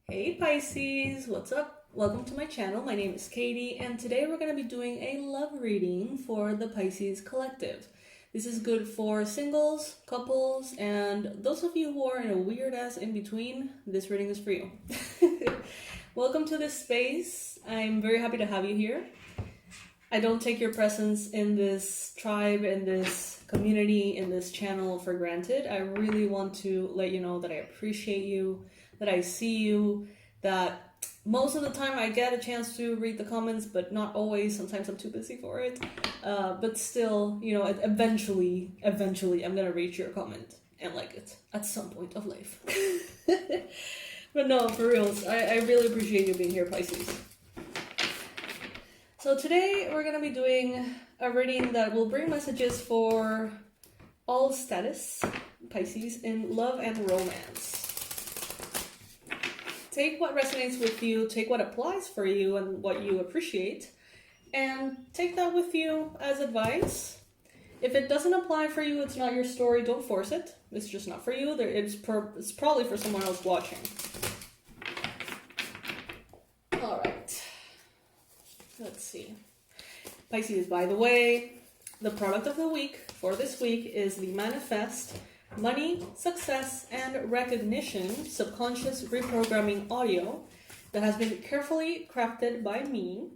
Hey Pisces, what's up? Welcome to my channel. My name is Katie, and today we're going to be doing a love reading for the Pisces collective. This is good for singles, couples, and those of you who are in a weird ass in between. This reading is for you. Welcome to this space. I'm very happy to have you here. I don't take your presence in this tribe, in this community, in this channel for granted. I really want to let you know that I appreciate you, that I see you, that most of the time I get a chance to read the comments, but not always. Sometimes I'm too busy for it. But still, eventually I'm gonna read your comment and like it at some point of life. But no, for reals, I really appreciate you being here, Pisces. So today we're gonna be doing a reading that will bring messages for all status, Pisces, in love and romance. Take what resonates with you, take what applies for you and what you appreciate, and take that with you as advice. If it doesn't apply for you, it's not your story, don't force it. It's just not for you. It's probably for someone else watching. Alright. Let's see. Pisces, by the way, the product of the week for this week is the Manifest Money, Success, and Recognition Subconscious Reprogramming audio that has been carefully crafted by me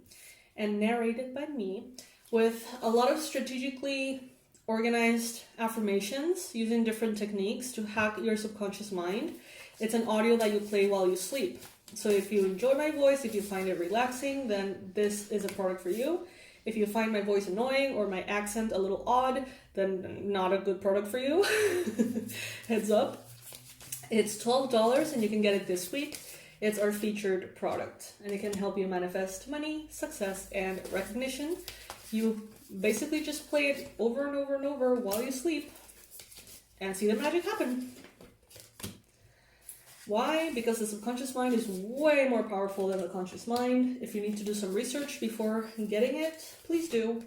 and narrated by me with a lot of strategically organized affirmations using different techniques to hack your subconscious mind. It's an audio that you play while you sleep. So if you enjoy my voice, if you find it relaxing, then this is a product for you. If you find my voice annoying or my accent a little odd, then not a good product for you. Heads up. It's $12 and you can get it this week. It's our featured product and it can help you manifest money, success, and recognition. You basically just play it over and over and over while you sleep and see the magic happen. Why? Because the subconscious mind is way more powerful than the conscious mind. If you need to do some research before getting it, please do.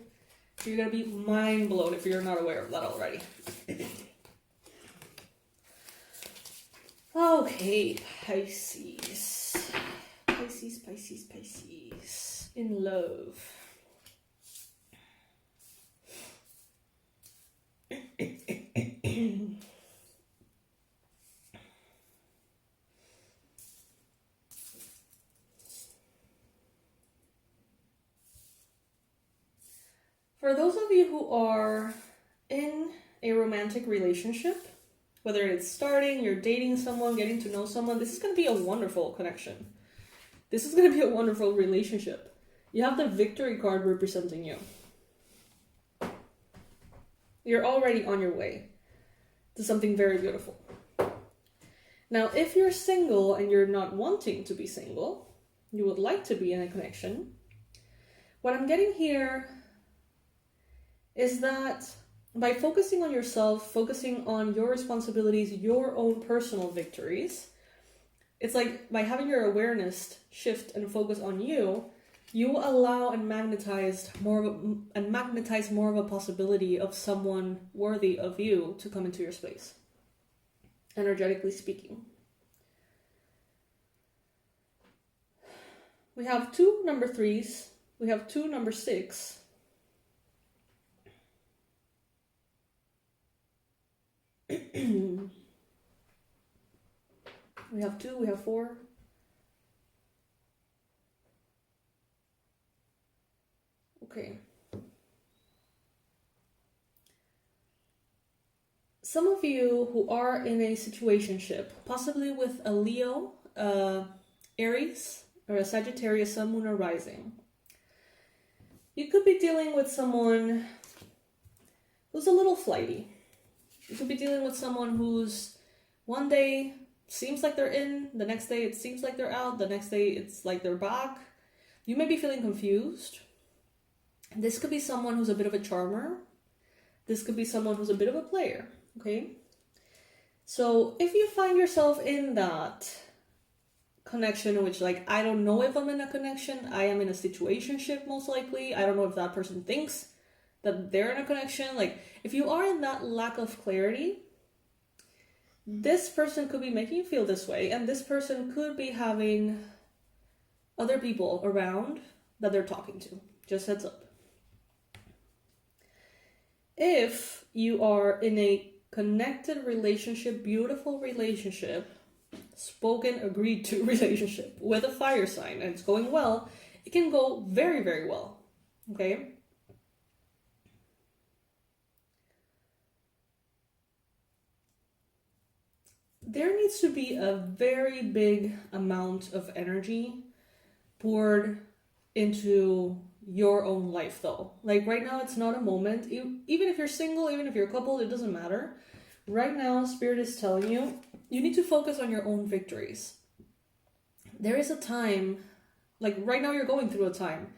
You're going to be mind blown if you're not aware of that already. Okay, Pisces. Pisces. In love. For those of you who are in a romantic relationship, whether it's starting, you're dating someone, getting to know someone, this is going to be a wonderful connection. This is going to be a wonderful relationship. You have the victory card representing you. You're already on your way to something very beautiful. Now, if you're single and you're not wanting to be single, you would like to be in a connection, what I'm getting here is that by focusing on yourself, focusing on your responsibilities, your own personal victories, it's like by having your awareness shift and focus on you, you allow and magnetize more of a possibility of someone worthy of you to come into your space, energetically speaking. We have two number 3s, we have two number 6. We have 2, we have 4. Okay. Some of you who are in a situationship, possibly with a Leo, Aries, or a Sagittarius, Sun, Moon, or Rising, you could be dealing with someone who's a little flighty. You could be dealing with someone who's one day seems like they're in, the next day it seems like they're out, the next day it's like they're back. You may be feeling confused. This could be someone who's a bit of a charmer. This could be someone who's a bit of a player, okay? So if you find yourself in that connection, which like, I don't know if I'm in a connection, I am in a situationship most likely. I don't know if that person thinks that they're in a connection. Like, if you are in that lack of clarity, this person could be making you feel this way, and this person could be having other people around that they're talking to. Just heads up. If you are in a connected relationship, beautiful relationship, spoken, agreed to relationship with a fire sign, and it's going well, it can go very, very well. Okay? There needs to be a very big amount of energy poured into your own life, though. Like right now, it's not a moment. Even if you're single, even if you're coupled, it doesn't matter. Right now, Spirit is telling you, you need to focus on your own victories. There is a time, like right now you're going through a time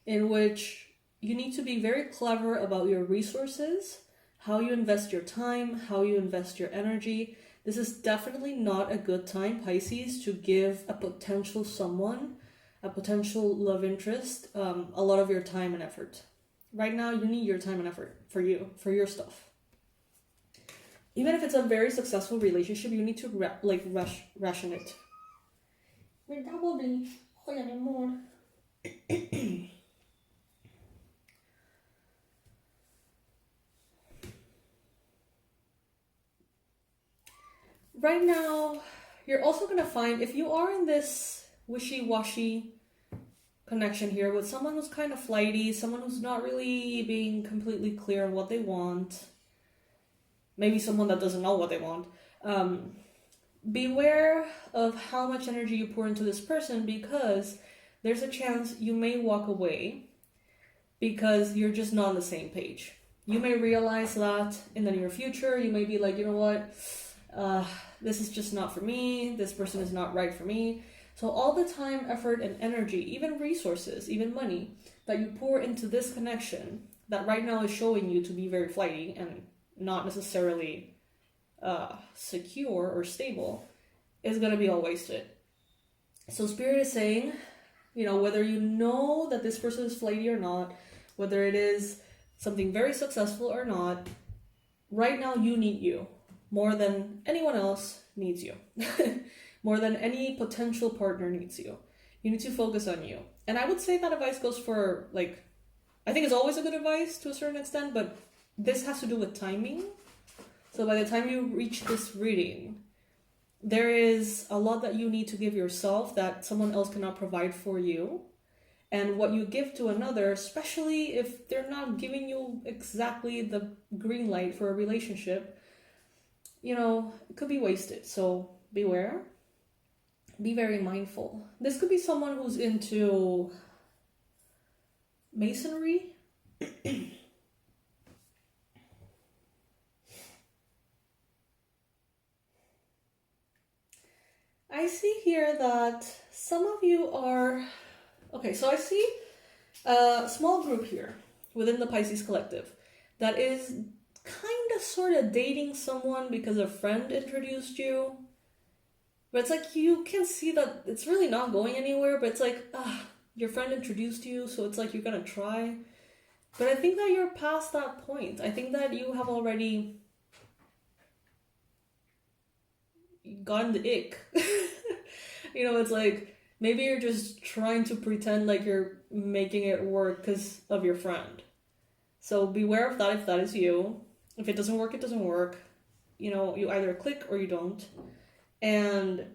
in which you need to be very clever about your resources, how you invest your time, how you invest your energy. This is definitely not a good time, Pisces, to give a potential someone, a potential love interest, a lot of your time and effort. Right now, you need your time and effort for you, for your stuff. Even if it's a very successful relationship, you need to ration it. Right now, you're also going to find, if you are in this wishy-washy connection here with someone who's kind of flighty, someone who's not really being completely clear on what they want, maybe someone that doesn't know what they want, beware of how much energy you pour into this person, because there's a chance you may walk away because you're just not on the same page. You may realize that in the near future. You may be like, you know what, this is just not for me, this person is not right for me. So all the time, effort, and energy, even resources, even money, that you pour into this connection that right now is showing you to be very flighty and not necessarily secure or stable, is going to be all wasted. So Spirit is saying, you know, whether you know that this person is flighty or not, whether it is something very successful or not, right now you need you more than anyone else needs you. More than any potential partner needs you. You need to focus on you. And I would say that advice goes for, like, I think it's always a good advice to a certain extent, but this has to do with timing. So by the time you reach this reading, there is a lot that you need to give yourself that someone else cannot provide for you. And what you give to another, especially if they're not giving you exactly the green light for a relationship, you know, it could be wasted. So beware. Be very mindful. This could be someone who's into masonry. I see here that some of you are... Okay, so I see a small group here within the Pisces collective that is kind of sort of dating someone because a friend introduced you. But it's like you can see that it's really not going anywhere, but it's like, your friend introduced you, so it's like you're gonna try. But I think that you're past that point. I think that you have already gotten the ick. You know, it's like, maybe you're just trying to pretend like you're making it work because of your friend. So beware of that if that is you. If it doesn't work, it doesn't work. You know, you either click or you don't. And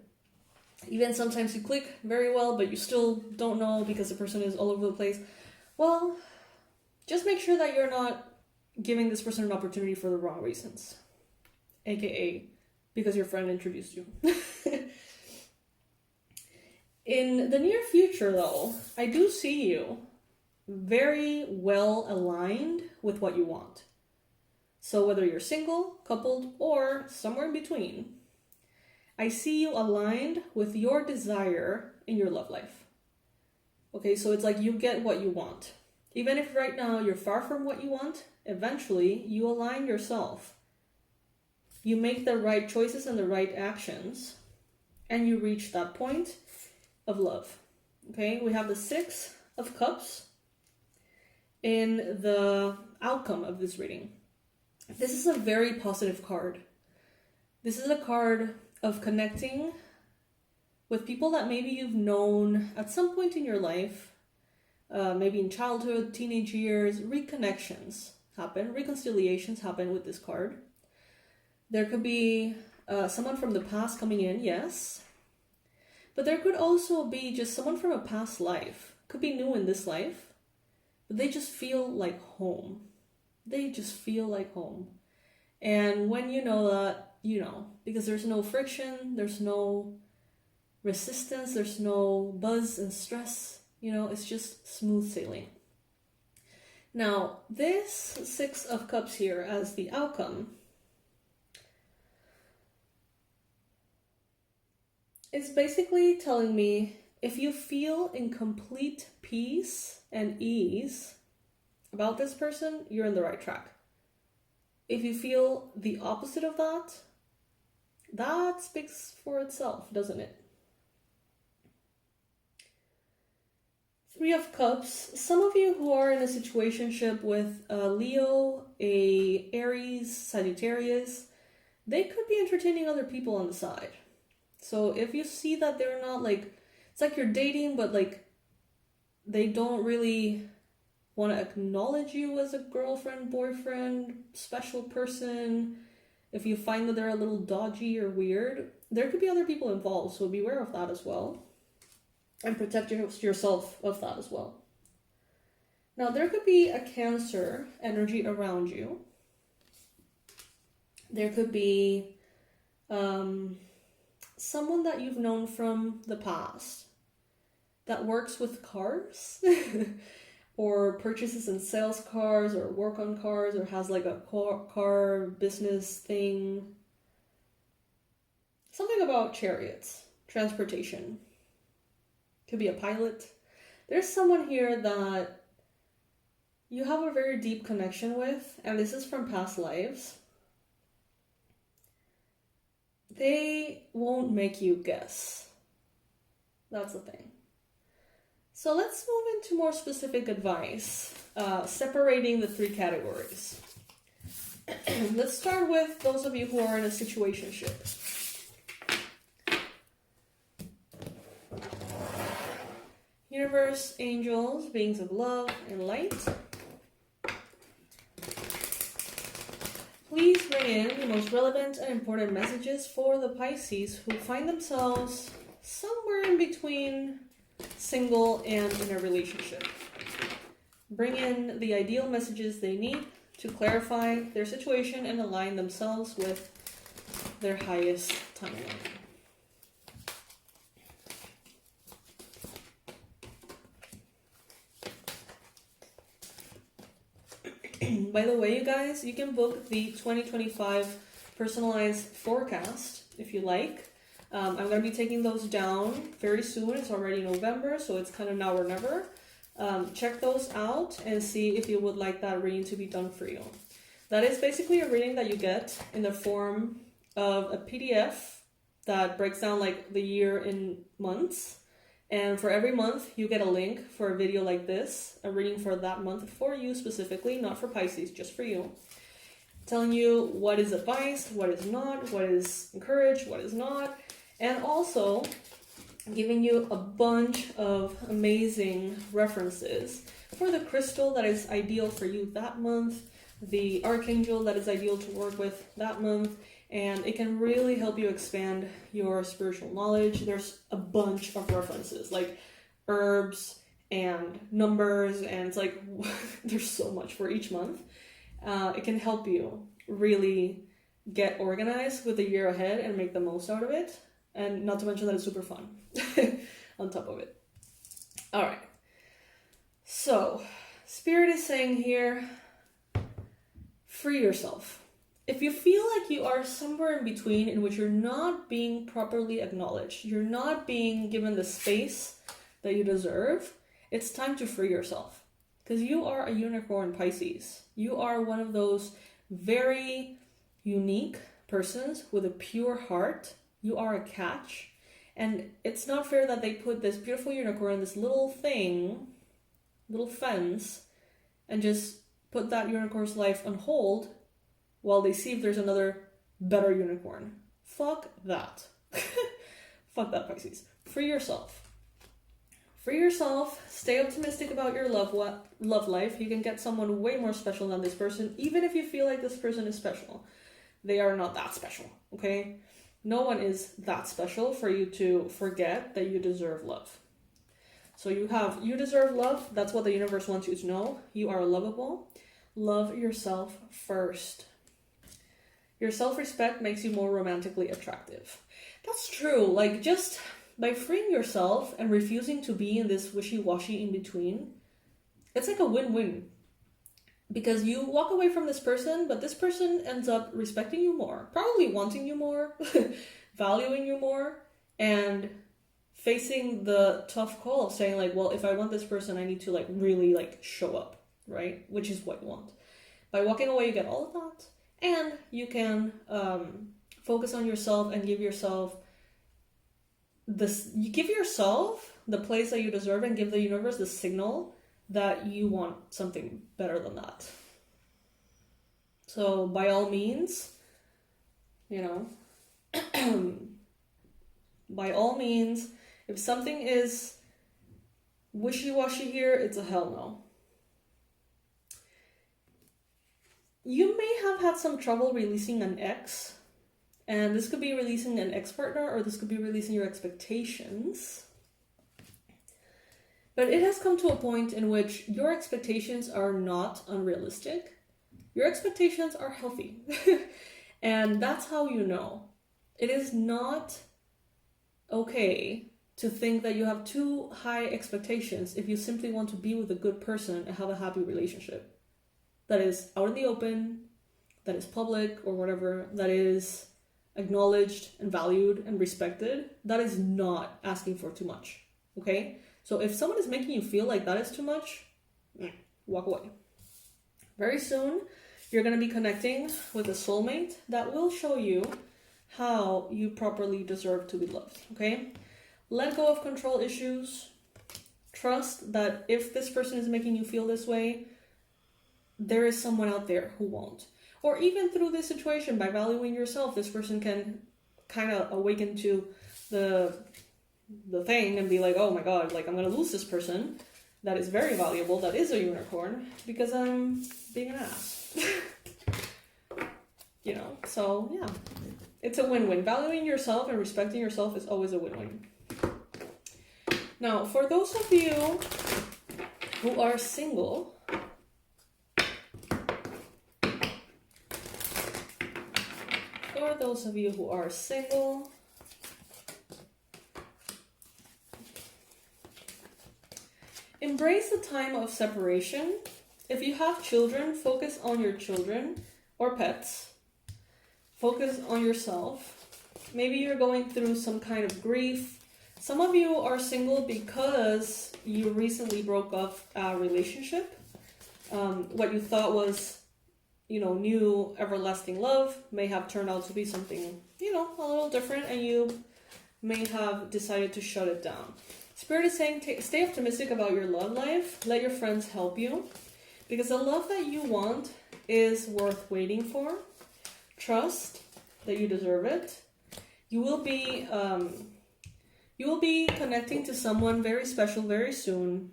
even sometimes you click very well, but you still don't know because the person is all over the place. Well, just make sure that you're not giving this person an opportunity for the wrong reasons. AKA, because your friend introduced you. In the near future, though, I do see you very well aligned with what you want. So whether you're single, coupled, or somewhere in between, I see you aligned with your desire in your love life. Okay, so it's like you get what you want. Even if right now you're far from what you want, eventually you align yourself. You make the right choices and the right actions, and you reach that point of love. Okay, we have the Six of Cups in the outcome of this reading. This is a very positive card. This is a card of connecting with people that maybe you've known at some point in your life, maybe in childhood, teenage years. Reconnections happen, reconciliations happen with this card. There could be someone from the past coming in, yes. But there could also be just someone from a past life. Could be new in this life, but they just feel like home. They just feel like home. And when you know that, you know, because there's no friction, there's no resistance, there's no buzz and stress, you know, it's just smooth sailing. Now, this Six of Cups here as the outcome is basically telling me if you feel in complete peace and ease about this person, you're in the right track. If you feel the opposite of that, that speaks for itself, doesn't it? Three of Cups. Some of you who are in a situationship with a Leo, a Aries, Sagittarius, they could be entertaining other people on the side. So if you see that they're not like, it's like you're dating, but like they don't really want to acknowledge you as a girlfriend, boyfriend, special person. If you find that they're a little dodgy or weird, there could be other people involved. So beware of that as well. And protect yourself of that as well. Now, there could be a Cancer energy around you. There could be someone that you've known from the past that works with cars or purchases and sells cars or work on cars or has like a car business thing. Something about chariots, transportation. Could be a pilot. There's someone here that you have a very deep connection with, and this is from past lives. They won't make you guess. That's the thing. So let's move into more specific advice, separating the three categories. Let's start with those of you who are in a situationship. Universe, angels, beings of love and light. Please bring in the most relevant and important messages for the Pisces who find themselves somewhere in between single and in a relationship. Bring in the ideal messages they need to clarify their situation and align themselves with their highest timeline. By the way, you guys, you can book the 2025 personalized forecast if you like. I'm going to be taking those down very soon. It's already November, so it's kind of now or never. Check those out and see if you would like that reading to be done for you. That is basically a reading that you get in the form of a PDF that breaks down like the year in months. And for every month, you get a link for a video like this, a reading for that month for you specifically, not for Pisces, just for you. Telling you what is advised, what is not, what is encouraged, what is not. And also giving you a bunch of amazing references for the crystal that is ideal for you that month, the archangel that is ideal to work with that month, and it can really help you expand your spiritual knowledge. There's a bunch of references, like herbs and numbers, and it's like, there's so much for each month. It can help you really get organized with the year ahead and make the most out of it. And not to mention that it's super fun on top of it. All right. So, Spirit is saying here, free yourself. If you feel like you are somewhere in between in which you're not being properly acknowledged, you're not being given the space that you deserve, it's time to free yourself. Because you are a unicorn, Pisces. You are one of those very unique persons with a pure heart. You are a catch. And it's not fair that they put this beautiful unicorn, this little thing, little fence, and just put that unicorn's life on hold while they see if there's another better unicorn Fuck that. Fuck that, Pisces. Free yourself. Free yourself. Stay optimistic about your love life. You can get someone way more special than this person, even if you feel like this person is special. They are not that special, okay? No one is that special for you to forget that you deserve love. So you deserve love. That's what the universe wants you to know. You are lovable. Love yourself first. Your self-respect makes you more romantically attractive. That's true. Like, just by freeing yourself and refusing to be in this wishy-washy in-between, it's like a win-win. Because you walk away from this person, but this person ends up respecting you more, probably wanting you more, valuing you more, and facing the tough call of saying, like, well, if I want this person, I need to, like, really, like, show up, right? Which is what you want. By walking away, you get all of that, and you can focus on yourself and give yourself the place that you deserve, and give the universe the signal that you want something better than that. So by all means, by all means, if something is wishy-washy here, it's a hell no. You may have had some trouble releasing an ex, and this could be releasing an ex-partner, or this could be releasing your expectations. But it has come to a point in which your expectations are not unrealistic. Your expectations are healthy. And that's how you know. It is not okay to think that you have too high expectations if you simply want to be with a good person and have a happy relationship. That is out in the open, that is public or whatever, that is acknowledged and valued and respected. That is not asking for too much, okay? So if someone is making you feel like that is too much, walk away. Very soon, you're going to be connecting with a soulmate that will show you how you properly deserve to be loved, okay? Let go of control issues. Trust that if this person is making you feel this way, there is someone out there who won't. Or even through this situation, by valuing yourself, this person can kind of awaken to the thing and be like, oh my god, like, I'm gonna lose this person that is very valuable, that is a unicorn, because I'm being an ass. So yeah, it's a win-win. Valuing yourself and respecting yourself is always a win-win. Now, for those of you who are single, embrace the time of separation. If you have children, focus on your children or pets. Focus on yourself. Maybe you're going through some kind of grief. Some of you are single because you recently broke off a relationship. What you thought was, new everlasting love may have turned out to be something, a little different, and you may have decided to shut it down. Spirit is saying, stay optimistic about your love life. Let your friends help you, because the love that you want is worth waiting for. Trust that you deserve it. You will be connecting to someone very special very soon.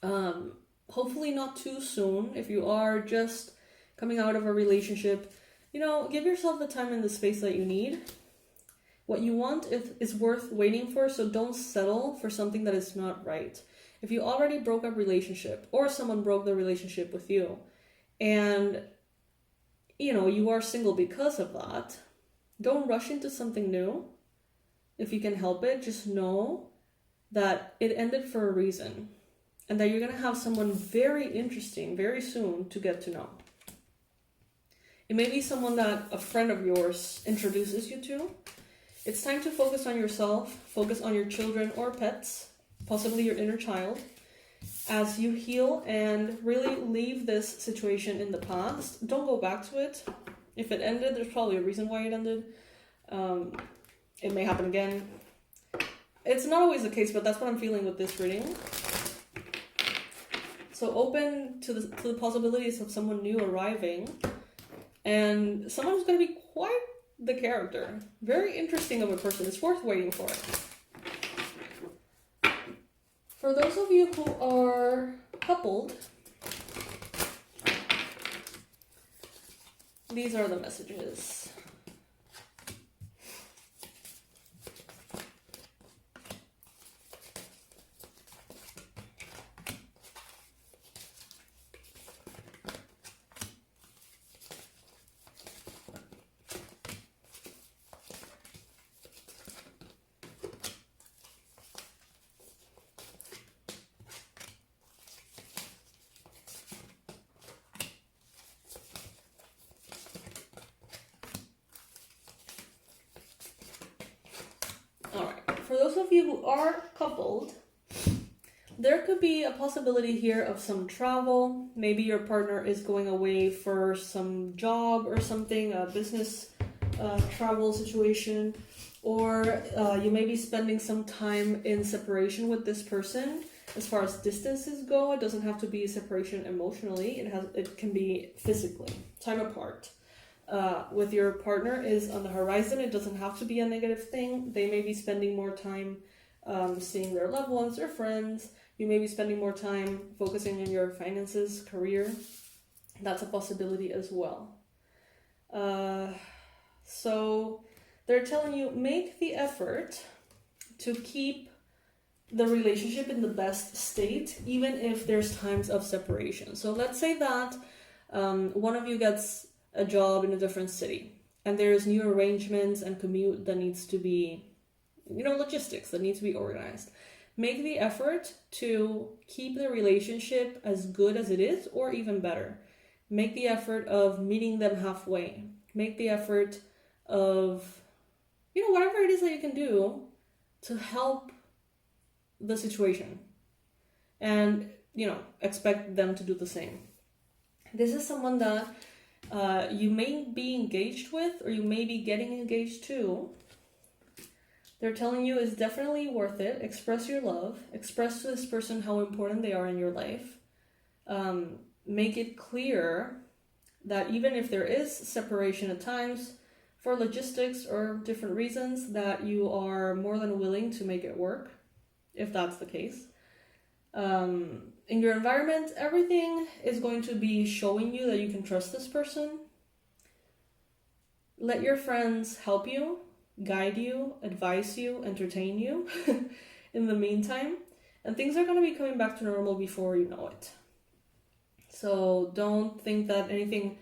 Hopefully not too soon. If you are just coming out of a relationship, give yourself the time and the space that you need. What you want is worth waiting for, so don't settle for something that is not right. If you already broke a relationship, or someone broke the relationship with you, and you are single because of that, don't rush into something new. If you can help it, just know that it ended for a reason, and that you're going to have someone very interesting very soon to get to know. It may be someone that a friend of yours introduces you to. It's time to focus on yourself, focus on your children or pets, possibly your inner child, as you heal and really leave this situation in the past. Don't go back to it. If it ended, there's probably a reason why it ended. It may happen again. It's not always the case, but that's what I'm feeling with this reading. So open to the possibilities of someone new arriving, and someone who's going to be quite the character. Very interesting of a person. It's worth waiting for. For those of you who are coupled, these are the messages. For those of you who are coupled, there could be a possibility here of some travel. Maybe your partner is going away for some job or something, a business travel situation, or you may be spending some time in separation with this person. As far as distances go, it doesn't have to be separation emotionally. It can be physically, time apart. With your partner is on the horizon. It doesn't have to be a negative thing. They may be spending more time seeing their loved ones, their friends. You may be spending more time focusing on your finances, career. That's a possibility as well. So they're telling you, make the effort to keep the relationship in the best state, even if there's times of separation. So let's say that one of you gets a job in a different city, and there's new arrangements and commute that needs to be, logistics that needs to be organized. Make the effort to keep the relationship as good as it is, or even better. Make the effort of meeting them halfway. Make the effort of, whatever it is that you can do to help the situation. And, expect them to do the same. This is someone that you may be engaged with, or you may be getting engaged to. They're telling you it's definitely worth it. Express your love. Express to this person how important they are in your life. Make it clear that even if there is separation at times, for logistics or different reasons, that you are more than willing to make it work, if that's the case. In your environment, everything is going to be showing you that you can trust this person. Let your friends help you, guide you, advise you, entertain you in the meantime. And things are going to be coming back to normal before you know it. So don't think that anything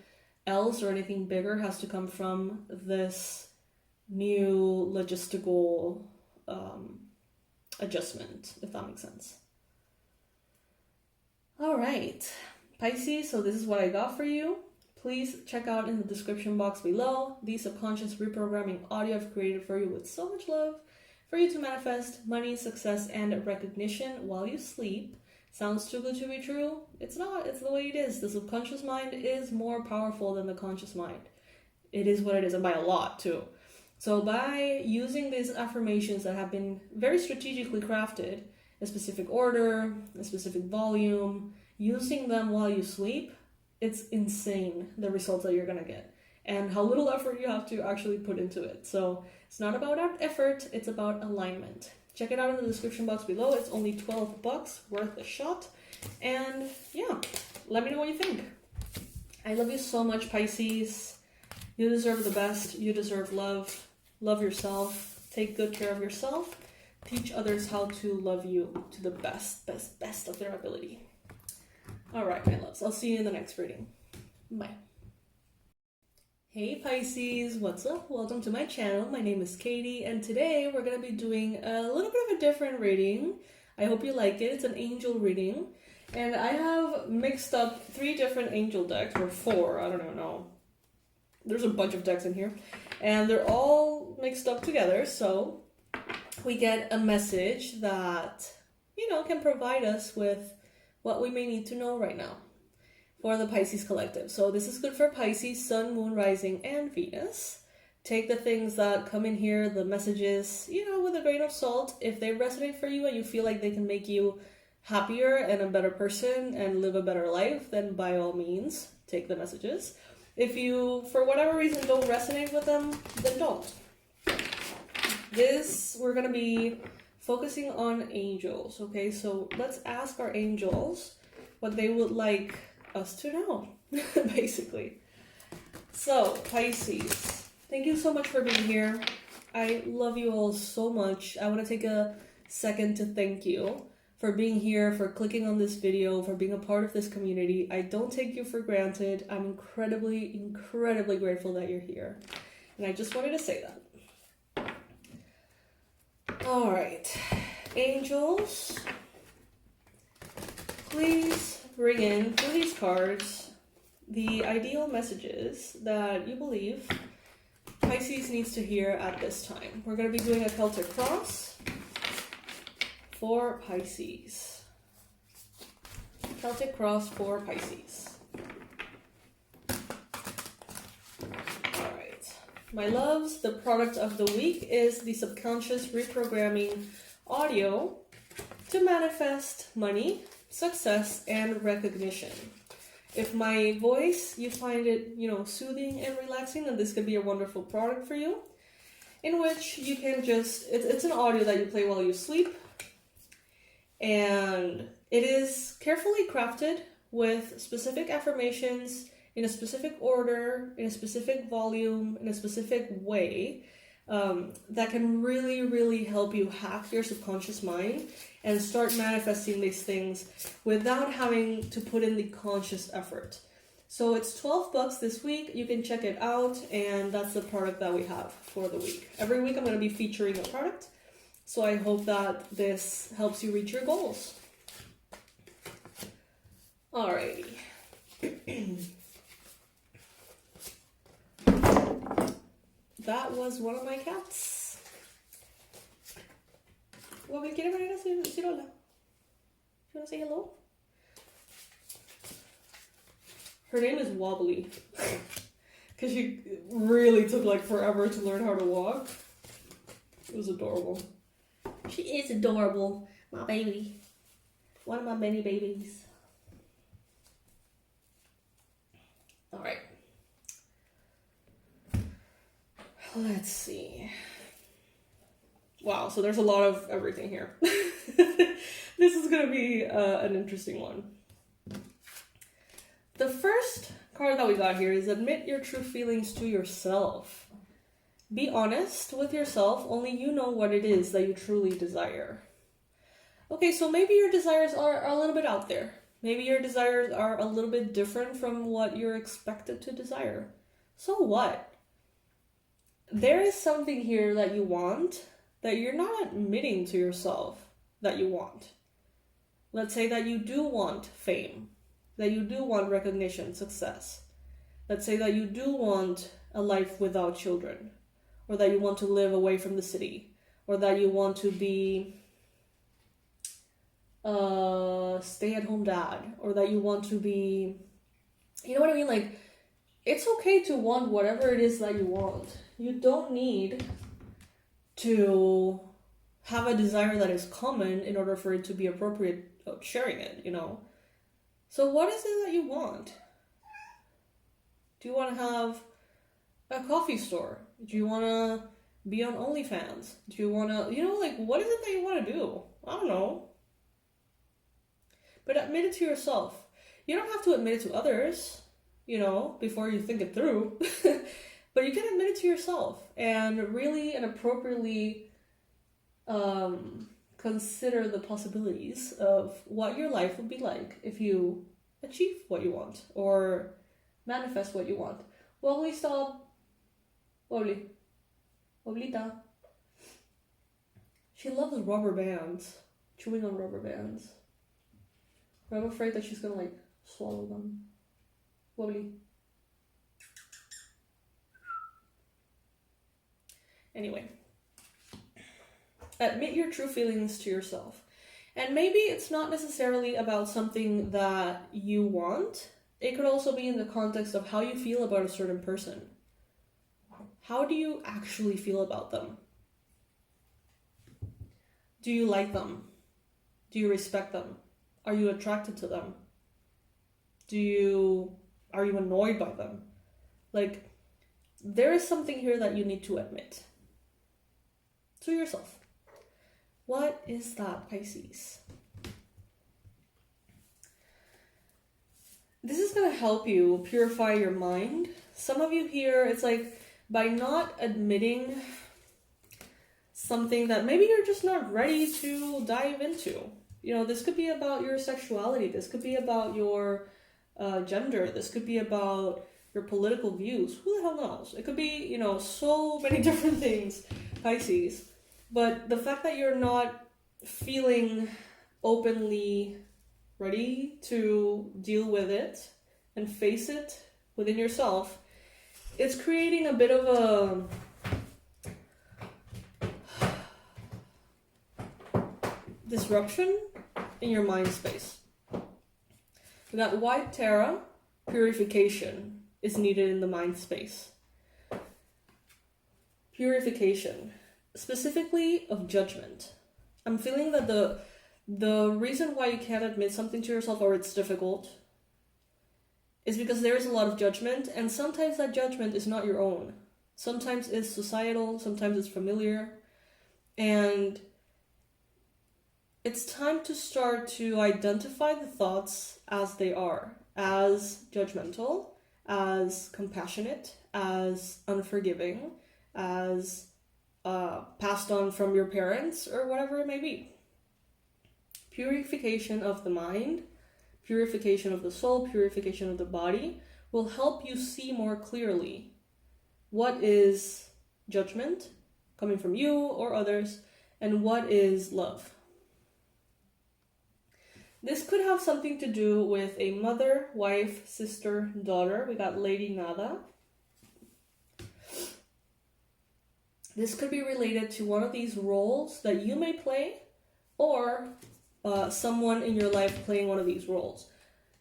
else or anything bigger has to come from this new logistical adjustment, if that makes sense. All right, Pisces, so this is what I got for you. Please check out in the description box below the subconscious reprogramming audio I've created for you with so much love for you to manifest money, success, and recognition while you sleep. Sounds too good to be true? It's not. It's the way it is. The subconscious mind is more powerful than the conscious mind. It is what it is, and by a lot too. So by using these affirmations that have been very strategically crafted, a specific order, a specific volume, using them while you sleep, it's insane the results that you're gonna get and how little effort you have to actually put into it. So it's not about effort, it's about alignment. Check it out in the description box below. It's only $12, worth a shot. And yeah, let me know what you think. I love you so much, Pisces. You deserve the best. You deserve love. Love yourself. Take good care of yourself. Teach others how to love you to the best of their ability. All right, my loves. I'll see you in the next reading. Bye. Hey Pisces, what's up? Welcome to my channel. My name is Katie, and today we're going to be doing a little bit of a different reading. I hope you like it. It's an angel reading, and I have mixed up 3 different angel decks, or 4, I don't even know. There's a bunch of decks in here, and they're all mixed up together, so we get a message that, can provide us with what we may need to know right now for the Pisces collective. So this is good for Pisces, Sun, Moon, Rising, and Venus. Take the things that come in here, the messages, with a grain of salt. If they resonate for you and you feel like they can make you happier and a better person and live a better life, then by all means, take the messages. If you, for whatever reason, don't resonate with them, then don't. We're going to be focusing on angels, okay? So let's ask our angels what they would like us to know, basically. So, Pisces, thank you so much for being here. I love you all so much. I want to take a second to thank you for being here, for clicking on this video, for being a part of this community. I don't take you for granted. I'm incredibly, incredibly grateful that you're here. And I just wanted to say that. All right, angels, please bring in, through these cards, the ideal messages that you believe Pisces needs to hear at this time. We're going to be doing a Celtic cross for Pisces. Celtic cross for Pisces. Alright. My loves, the product of the week is the subconscious reprogramming audio to manifest money, success, and recognition. If my voice, you find it, soothing and relaxing, then this could be a wonderful product for you, in which you can just, it's an audio that you play while you sleep, and it is carefully crafted with specific affirmations in a specific order, in a specific volume, in a specific way, that can really, really help you hack your subconscious mind and start manifesting these things without having to put in the conscious effort. So it's $12 this week. You can check it out, and that's the product that we have for the week. Every week I'm going to be featuring a product, so I hope that this helps you reach your goals. Alrighty. That was one of my cats. Well, ¿quiere venir a decir hola? You want to say hello? Her name is Wobbly. Because she really took like forever to learn how to walk. It was adorable. She is adorable. My baby. One of my many babies. Alright. Let's see. Wow, so there's a lot of everything here. This is going to be an interesting one. The first card that we got here is admit your true feelings to yourself. Be honest with yourself. Only you know what it is that you truly desire. Okay, so maybe your desires are a little bit out there. Maybe your desires are a little bit different from what you're expected to desire. So what? There is something here that you want that you're not admitting to yourself that you want. Let's say that you do want fame, that you do want recognition, success. Let's say that you do want a life without children, or that you want to live away from the city, or that you want to be a stay-at-home dad, or that you want to be, you know what I mean? Like, it's okay to want whatever it is that you want. You don't need to have a desire that is common in order for it to be appropriate of sharing it, So what is it that you want? Do you want to have a coffee store? Do you want to be on OnlyFans? Do you want to, what is it that you want to do? I don't know. But admit it to yourself. You don't have to admit it to others, before you think it through. But you can admit it to yourself and really and appropriately consider the possibilities of what your life would be like if you achieve what you want or manifest what you want. Wobbly, stop. Wobbly. Wobblita. She loves rubber bands. Chewing on rubber bands. But I'm afraid that she's gonna swallow them. Wobbly. Anyway, admit your true feelings to yourself. And maybe it's not necessarily about something that you want. It could also be in the context of how you feel about a certain person. How do you actually feel about them? Do you like them? Do you respect them? Are you attracted to them? Are you annoyed by them? Like, there is something here that you need to admit to yourself. What is that, Pisces? This is going to help you purify your mind. Some of you here, it's like by not admitting something that maybe you're just not ready to dive into. You know, this could be about your sexuality. This could be about your gender. This could be about your political views. Who the hell knows? It could be, you know, so many different things, Pisces. But the fact that you're not feeling openly ready to deal with it and face it within yourself, it's creating a bit of a disruption in your mind space. We got White Terra, purification is needed in the mind space. Purification, specifically of judgment. I'm feeling that the reason why you can't admit something to yourself, or it's difficult, is because there is a lot of judgment, and sometimes that judgment is not your own. Sometimes it's societal, sometimes it's familiar, and it's time to start to identify the thoughts as they are, as judgmental, as compassionate, as unforgiving, as passed on from your parents, or whatever it may be. Purification of the mind, purification of the soul, purification of the body will help you see more clearly what is judgment coming from you or others, and what is love. This could have something to do with a mother, wife, sister, daughter. We got Lady Nada. This could be related to one of these roles that you may play, or someone in your life playing one of these roles.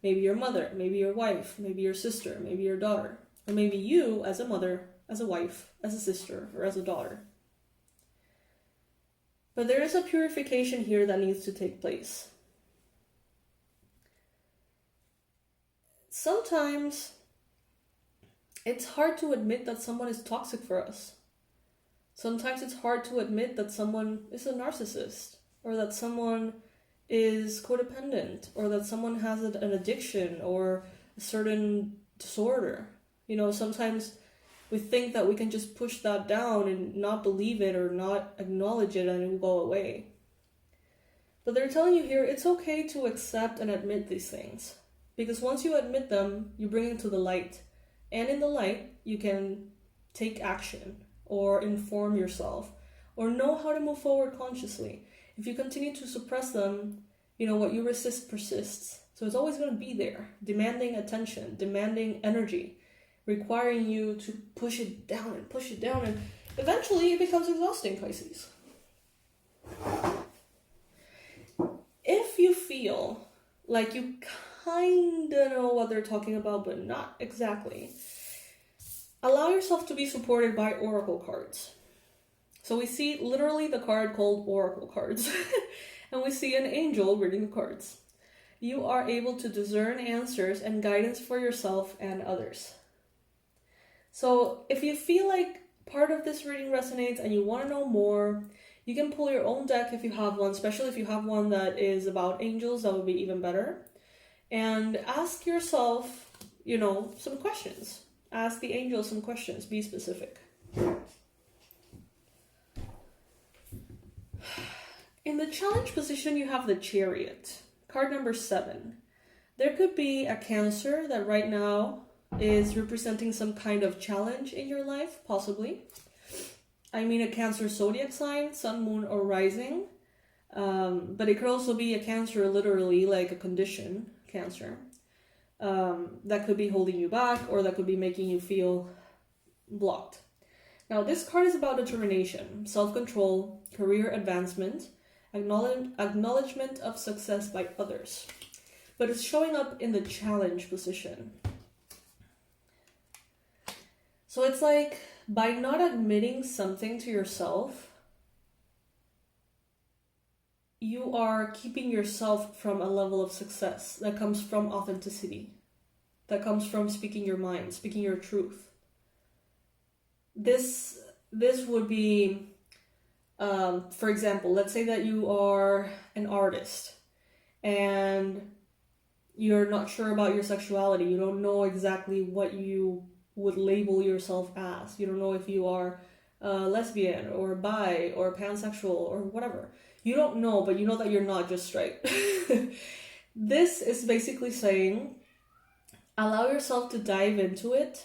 Maybe your mother, maybe your wife, maybe your sister, maybe your daughter, or maybe you as a mother, as a wife, as a sister, or as a daughter. But there is a purification here that needs to take place. Sometimes it's hard to admit that someone is toxic for us. Sometimes it's hard to admit that someone is a narcissist, or that someone is codependent, or that someone has an addiction or a certain disorder. You know, sometimes we think that we can just push that down and not believe it or not acknowledge it and it will go away. But they're telling you here, it's okay to accept and admit these things. Because once you admit them, you bring it to the light. And in the light, you can take action or inform yourself or know how to move forward consciously. If you continue to suppress them, you know, what you resist persists. So it's always going to be there, demanding attention, demanding energy, requiring you to push it down, and eventually it becomes exhausting, Pisces. If you feel like you kind of know what they're talking about, but not exactly, allow yourself to be supported by oracle cards. So we see literally the card called oracle cards, and we see an angel reading the cards. You are able to discern answers and guidance for yourself and others. So if you feel like part of this reading resonates and you want to know more, you can pull your own deck if you have one, especially if you have one that is about angels, that would be even better. And ask yourself, you know, some questions. Ask the angels some questions. Be specific. In the challenge position, you have the Chariot, card number 7. There could be a Cancer that right now is representing some kind of challenge in your life, possibly. I mean a Cancer zodiac sign, sun, moon, or rising. But it could also be a Cancer, literally, like a condition, Cancer. That could be holding you back, or that could be making you feel blocked. Now, this card is about determination, self-control, career advancement, acknowledgement of success by others. But it's showing up in the challenge position. So it's like, by not admitting something to yourself, you are keeping yourself from a level of success that comes from authenticity, that comes from speaking your mind, speaking your truth. this would be, for example, let's say that you are an artist and you're not sure about your sexuality. You don't know exactly what you would label yourself as. You don't know if you are lesbian or bi or pansexual or whatever. You don't know, but you know that you're not just straight. This is basically saying, allow yourself to dive into it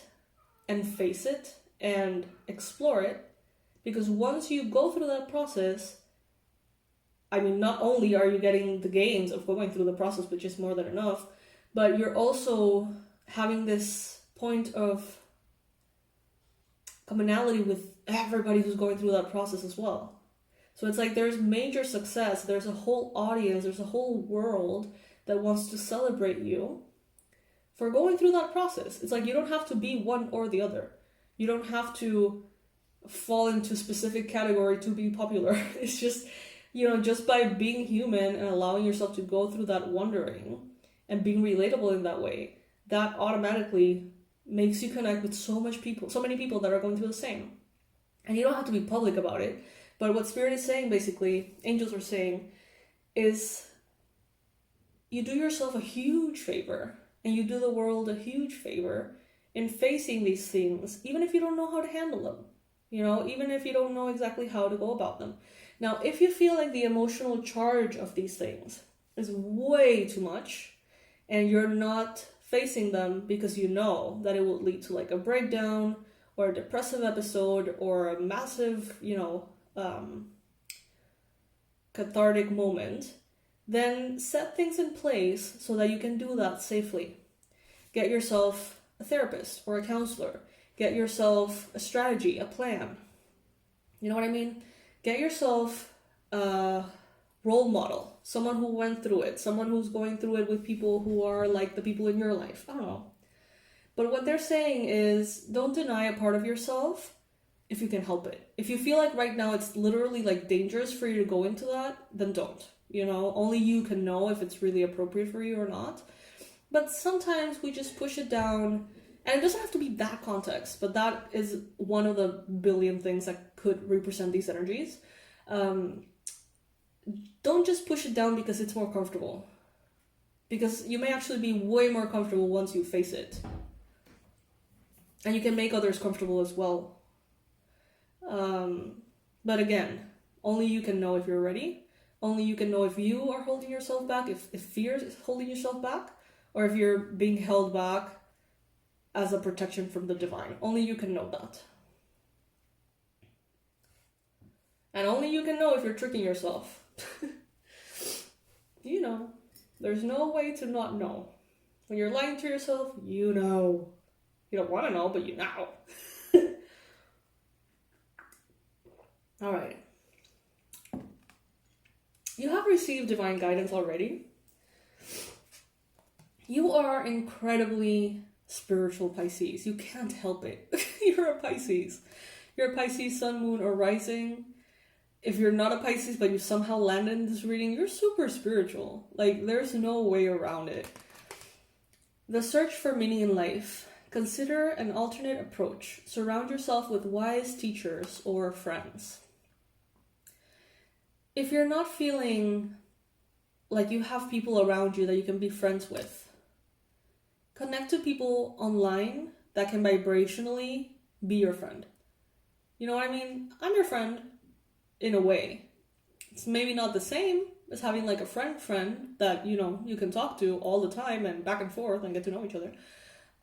and face it and explore it, because once you go through that process, I mean, not only are you getting the gains of going through the process, which is more than enough, but you're also having this point of commonality with everybody who's going through that process as well. So it's like there's major success, there's a whole audience, there's a whole world that wants to celebrate you for going through that process. It's like you don't have to be one or the other. You don't have to fall into a specific category to be popular. It's just, just by being human and allowing yourself to go through that wondering and being relatable in that way, that automatically makes you connect with so many people that are going through the same. And you don't have to be public about it. But what Spirit is saying, basically, angels are saying, is you do yourself a huge favor and you do the world a huge favor in facing these things, even if you don't know how to handle them, even if you don't know exactly how to go about them. Now, if you feel like the emotional charge of these things is way too much and you're not facing them because you know that it will lead to like a breakdown or a depressive episode or a massive, cathartic moment, then set things in place so that you can do that safely. Get yourself a therapist or a counselor. Get yourself a strategy, a plan. You know what I mean? Get yourself a role model, someone who went through it, someone who's going through it with people who are like the people in your life. I don't know. But what they're saying is, don't deny a part of yourself if you can help it. If you feel like right now it's literally like dangerous for you to go into that, then don't. Only you can know if it's really appropriate for you or not. But sometimes we just push it down, and it doesn't have to be that context, but that is one of the billion things that could represent these energies. Don't just push it down because it's more comfortable. Because you may actually be way more comfortable once you face it. And you can make others comfortable as well. But again, only you can know if you're ready. Only you can know if you are holding yourself back, if fear is holding yourself back, or if you're being held back as a protection from the divine. Only you can know that. And only you can know if you're tricking yourself. There's no way to not know. When you're lying to yourself, you know. You don't want to know, but you know. All right. You have received divine guidance already. You are incredibly spiritual, Pisces. You can't help it. You're a Pisces. You're a Pisces sun, moon, or rising. If you're not a Pisces, but you somehow landed in this reading, you're super spiritual. Like, there's no way around it. The search for meaning in life. Consider an alternate approach. Surround yourself with wise teachers or friends. If you're not feeling like you have people around you that you can be friends with, connect to people online that can vibrationally be your friend. You know what I mean? I'm your friend in a way. It's maybe not the same as having like a friend that, you can talk to all the time and back and forth and get to know each other.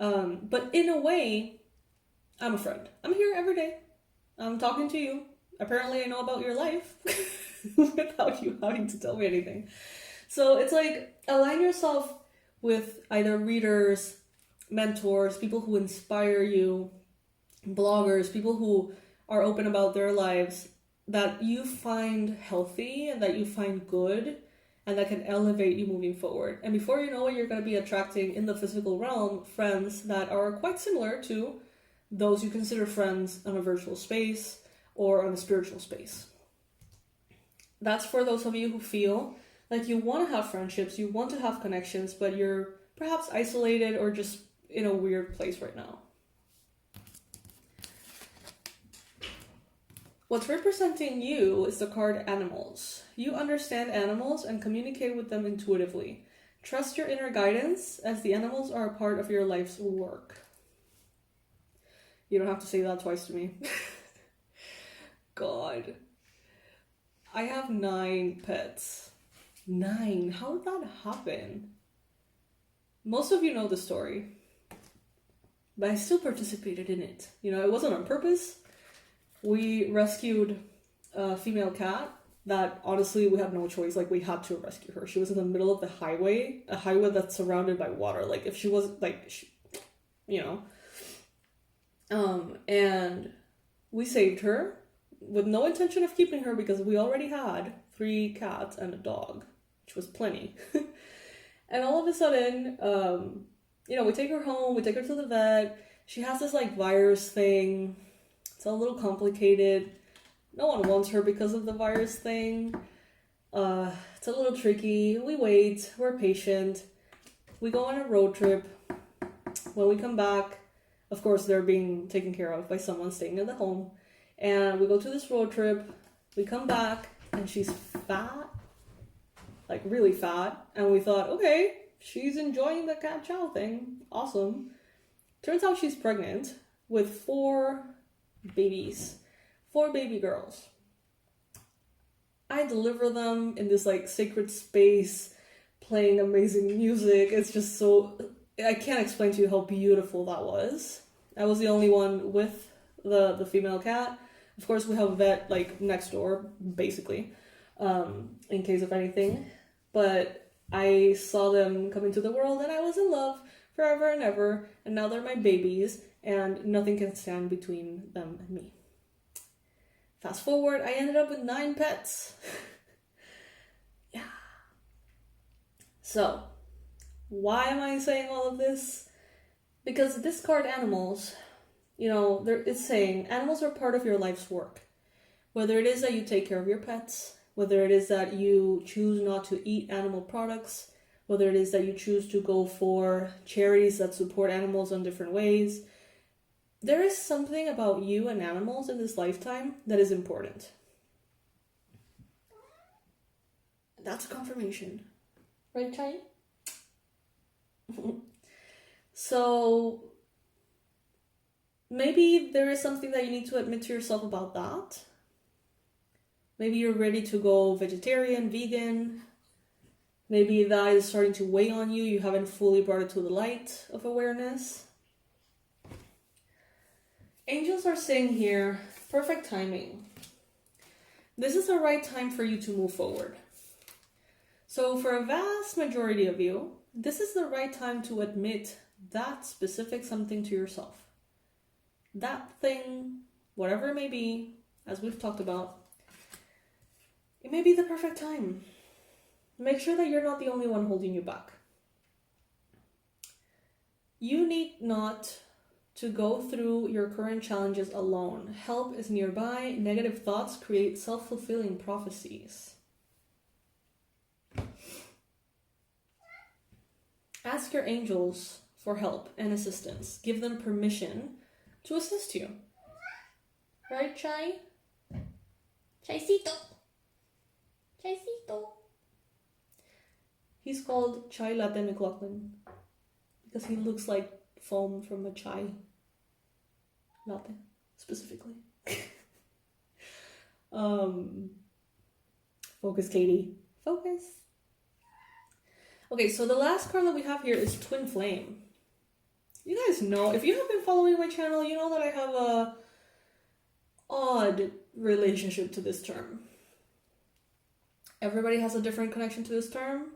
But in a way, I'm a friend. I'm here every day. I'm talking to you. Apparently I know about your life without you having to tell me anything. So it's like, align yourself with either readers, mentors, people who inspire you, bloggers, people who are open about their lives, that you find healthy and that you find good and that can elevate you moving forward. And before you know it, you're going to be attracting in the physical realm friends that are quite similar to those you consider friends on a virtual space or on a spiritual space. That's for those of you who feel like you want to have friendships, you want to have connections, but you're perhaps isolated or just in a weird place right now. What's representing you is the card Animals. You understand animals and communicate with them intuitively. Trust your inner guidance, as the animals are a part of your life's work. You don't have to say that twice to me. God. I have 9 pets. 9? How did that happen? Most of you know the story, but I still participated in it. You know, it wasn't on purpose. We rescued a female cat that, honestly, we had no choice. Like, we had to rescue her. She was in the middle of the highway, a highway that's surrounded by water. Like, if she was, like, and we saved her with no intention of keeping her because we already had 3 cats and a dog, which was plenty. And all of a sudden, we take her home, we take her to the vet. She has this, like, virus thing. It's a little complicated. No one wants her because of the virus thing. It's a little tricky. We wait. We're patient. We go on a road trip. When we come back, of course, they're being taken care of by someone staying in the home. And we go to this road trip. We come back, and she's fat. Like, really fat. And we thought, okay, she's enjoying the cat chow thing. Awesome. Turns out she's pregnant with 4 babies. 4 baby girls. I deliver them in this, like, sacred space, playing amazing music. It's just so... I can't explain to you how beautiful that was. I was the only one with the female cat. Of course, we have a vet, like, next door, basically, in case of anything. But I saw them come into the world, and I was in love forever and ever, and now they're my babies, and nothing can stand between them and me. Fast forward, I ended up with 9 pets. Yeah. So, why am I saying all of this? Because this card, Animals, it's saying animals are part of your life's work. Whether it is that you take care of your pets, whether it is that you choose not to eat animal products, whether it is that you choose to go for charities that support animals in different ways, there is something about you and animals in this lifetime that is important. That's a confirmation. Right, Chai? So, maybe there is something that you need to admit to yourself about that. Maybe you're ready to go vegetarian, vegan. Maybe that is starting to weigh on you. You haven't fully brought it to the light of awareness. Angels are saying here, perfect timing. This is the right time for you to move forward. So for a vast majority of you, this is the right time to admit that specific something to yourself. That thing, whatever it may be, as we've talked about, it may be the perfect time. Make sure that you're not the only one holding you back. You need not to go through your current challenges alone. Help is nearby. Negative thoughts create self-fulfilling prophecies. Ask your angels for help and assistance. Give them permission to assist you. Right, Chai? Chaicito. Chaicito. He's called Chai Latte McLaughlin because he looks like foam from a chai latte, specifically. Focus, Katie. Focus. Okay, so the last card that we have here is Twin Flame. You guys know, if you have been following my channel, you know that I have a odd relationship to this term. Everybody has a different connection to this term.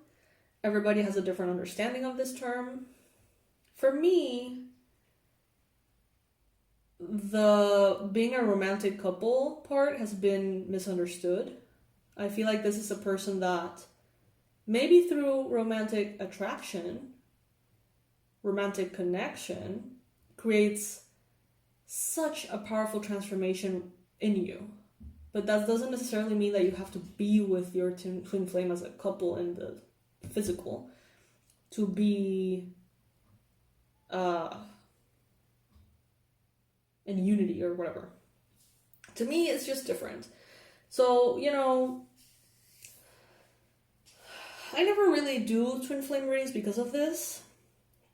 Everybody has a different understanding of this term. For me, the being a romantic couple part has been misunderstood. I feel like this is a person that maybe through romantic attraction, romantic connection, creates such a powerful transformation in you. But that doesn't necessarily mean that you have to be with your twin flame as a couple in the physical to be in unity or whatever. To me, it's just different. So, you know, I never really do twin flame readings because of this.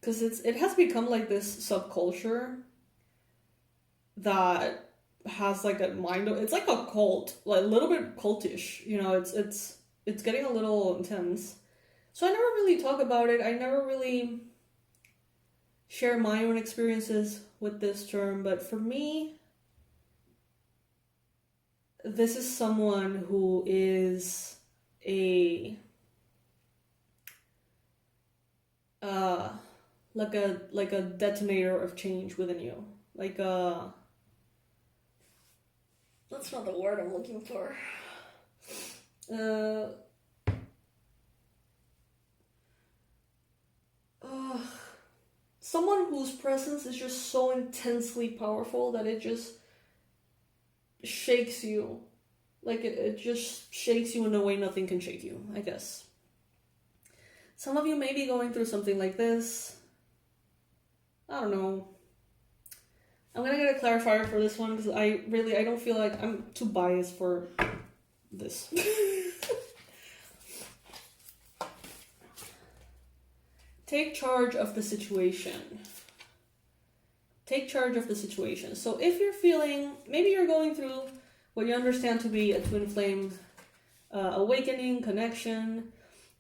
Because it has become like this subculture that has like a mind. It's like a cult, like a little bit cultish. You know, it's getting a little intense. So I never really talk about it. I never really share my own experiences with this term. But for me, this is someone who is a like a detonator of change within you. Like a, that's not the word I'm looking for. Someone whose presence is just so intensely powerful that it just shakes you. Like it just shakes you in a way nothing can shake you, I guess. Some of you may be going through something like this. I don't know. I'm gonna get a clarifier for this one because I don't feel like I'm too biased for this. Take charge of the situation. Take charge of the situation. So if you're feeling, maybe you're going through what you understand to be a twin flame awakening, connection.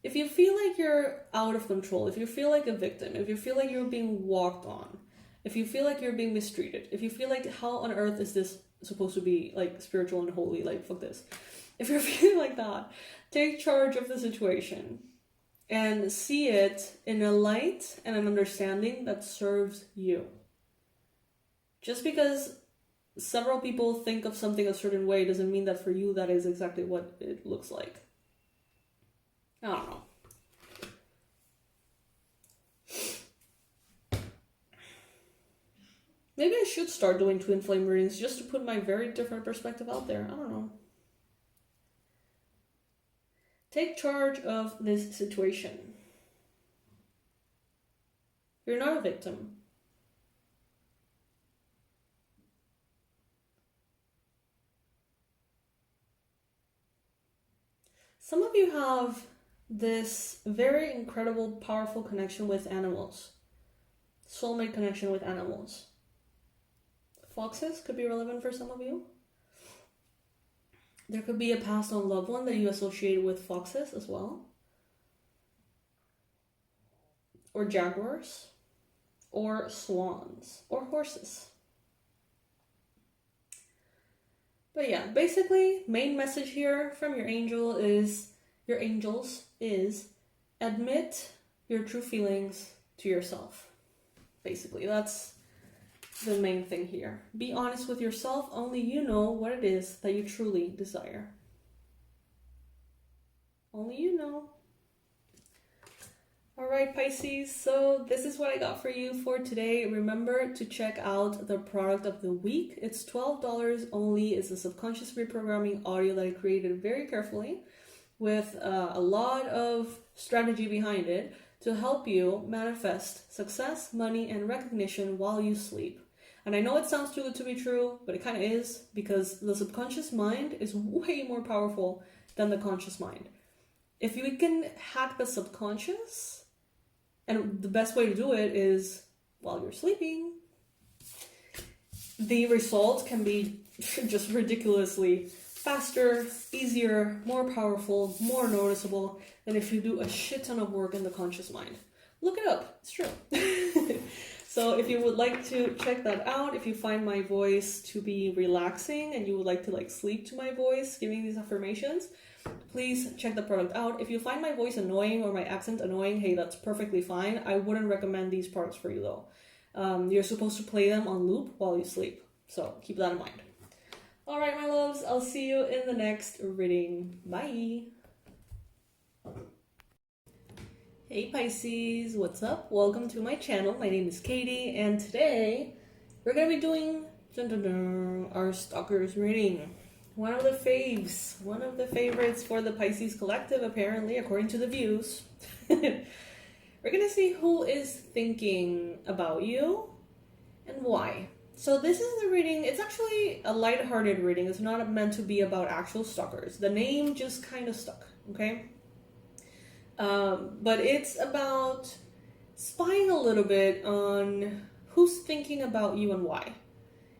If you feel like you're out of control, if you feel like a victim, if you feel like you're being walked on, if you feel like you're being mistreated, if you feel like how on earth is this supposed to be like spiritual and holy, like fuck this. If you're feeling like that, take charge of the situation and see it in a light and an understanding that serves you. Just because several people think of something a certain way doesn't mean that for you that is exactly what it looks like. I don't know. Maybe I should start doing twin flame readings just to put my very different perspective out there. I don't know. Take charge of this situation. You're not a victim. Some of you have this very incredible, powerful connection with animals. Soulmate connection with animals. Foxes could be relevant for some of you. There could be a passed on loved one that you associate with foxes as well. Or jaguars. Or swans. Or horses. But yeah, basically, main message here from your angels is admit your true feelings to yourself. Basically, that's the main thing here. Be honest with yourself. Only you know what it is that you truly desire. Only you know. Alright, Pisces, so this is what I got for you for today. Remember to check out the product of the week. It's $12 only. It's a subconscious reprogramming audio that I created very carefully with a lot of strategy behind it to help you manifest success, money, and recognition while you sleep. And I know it sounds too good to be true, but it kind of is, because the subconscious mind is way more powerful than the conscious mind. If you can hack the subconscious, and the best way to do it is while you're sleeping, the results can be just ridiculously faster, easier, more powerful, more noticeable than if you do a shit ton of work in the conscious mind. Look it up, it's true. So if you would like to check that out, if you find my voice to be relaxing and you would like to like sleep to my voice, giving these affirmations, please check the product out. If you find my voice annoying or my accent annoying, hey, that's perfectly fine. I wouldn't recommend these products for you though. You're supposed to play them on loop while you sleep. So keep that in mind. All right, my loves, I'll see you in the next reading. Bye. Hey Pisces, what's up? Welcome to my channel. My name is Katie, and today we're going to be doing our Stalkers reading. One of the faves, one of the favorites for the Pisces collective, apparently, according to the views. We're going to see who is thinking about you and why. So this is the reading. It's actually a lighthearted reading. It's not meant to be about actual stalkers. The name just kind of stuck, okay? But it's about spying a little bit on who's thinking about you and why.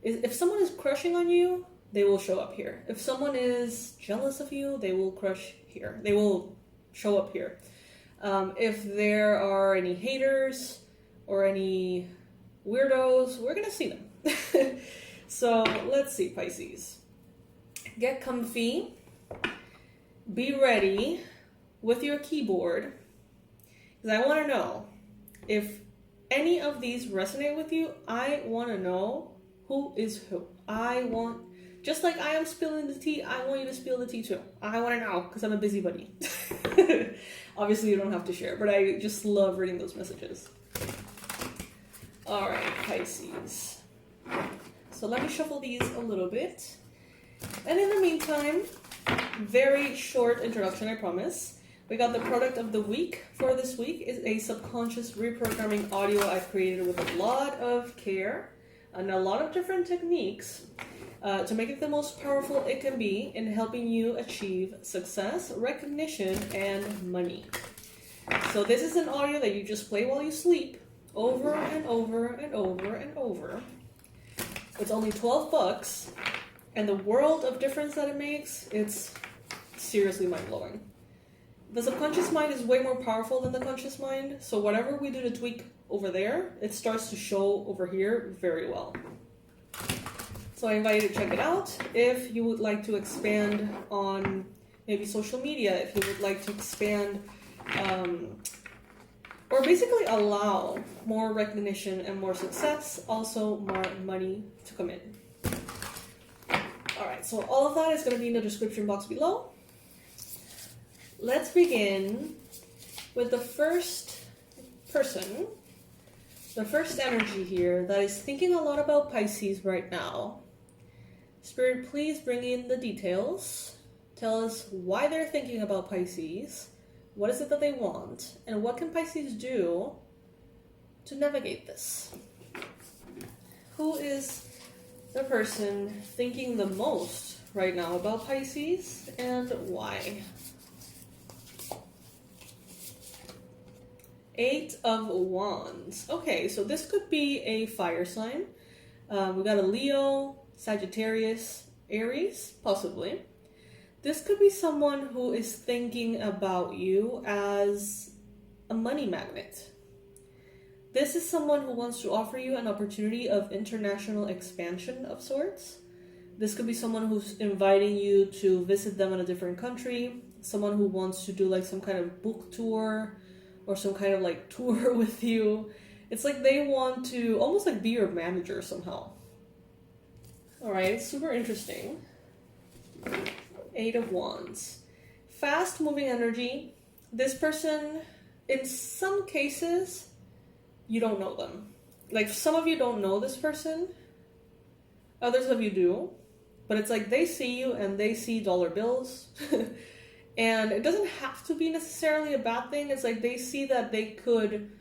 If someone is crushing on you, they will show up here. If someone is jealous of you, they will crush here. They will show up here. If there are any haters or any weirdos, we're gonna see them. So let's see, Pisces. Get comfy. Be ready with your keyboard, because I want to know if any of these resonate with you. I want to know who is who. Just like I am spilling the tea, I want you to spill the tea too. I want to know, because I'm a busybody. Obviously you don't have to share, but I just love reading those messages. Alright, Pisces. So let me shuffle these a little bit. And in the meantime, very short introduction, I promise. We got the product of the week for this week is a subconscious reprogramming audio I've created with a lot of care and a lot of different techniques to make it the most powerful it can be in helping you achieve success, recognition, and money. So this is an audio that you just play while you sleep over and over and over and over. It's only $12, and the world of difference that it makes, it's seriously mind-blowing. The subconscious mind is way more powerful than the conscious mind, so whatever we do to tweak over there, it starts to show over here very well. So I invite you to check it out. If you would like to expand on maybe social media, if you would like to expand or basically allow more recognition and more success, also more money to come in. Alright, so all of that is going to be in the description box below. Let's begin with the first person, the first energy here that is thinking a lot about Pisces right now. Spirit, please bring in the details. Tell us why they're thinking about Pisces. What is it that they want? And what can Pisces do to navigate this? Who is the person thinking the most right now about Pisces and why? 8 of Wands. Okay, so this could be a fire sign. We got a Leo, Sagittarius, Aries, possibly. This could be someone who is thinking about you as a money magnet. This is someone who wants to offer you an opportunity of international expansion of sorts. This could be someone who's inviting you to visit them in a different country. Someone who wants to do like some kind of book tour or some kind of like tour with you. It's like they want to almost like be your manager somehow. Alright, super interesting. 8 of Wands. Fast moving energy. This person, in some cases, you don't know them. Like some of you don't know this person. Others of you do. But it's like they see you and they see dollar bills. And it doesn't have to be necessarily a bad thing. It's like they see that they could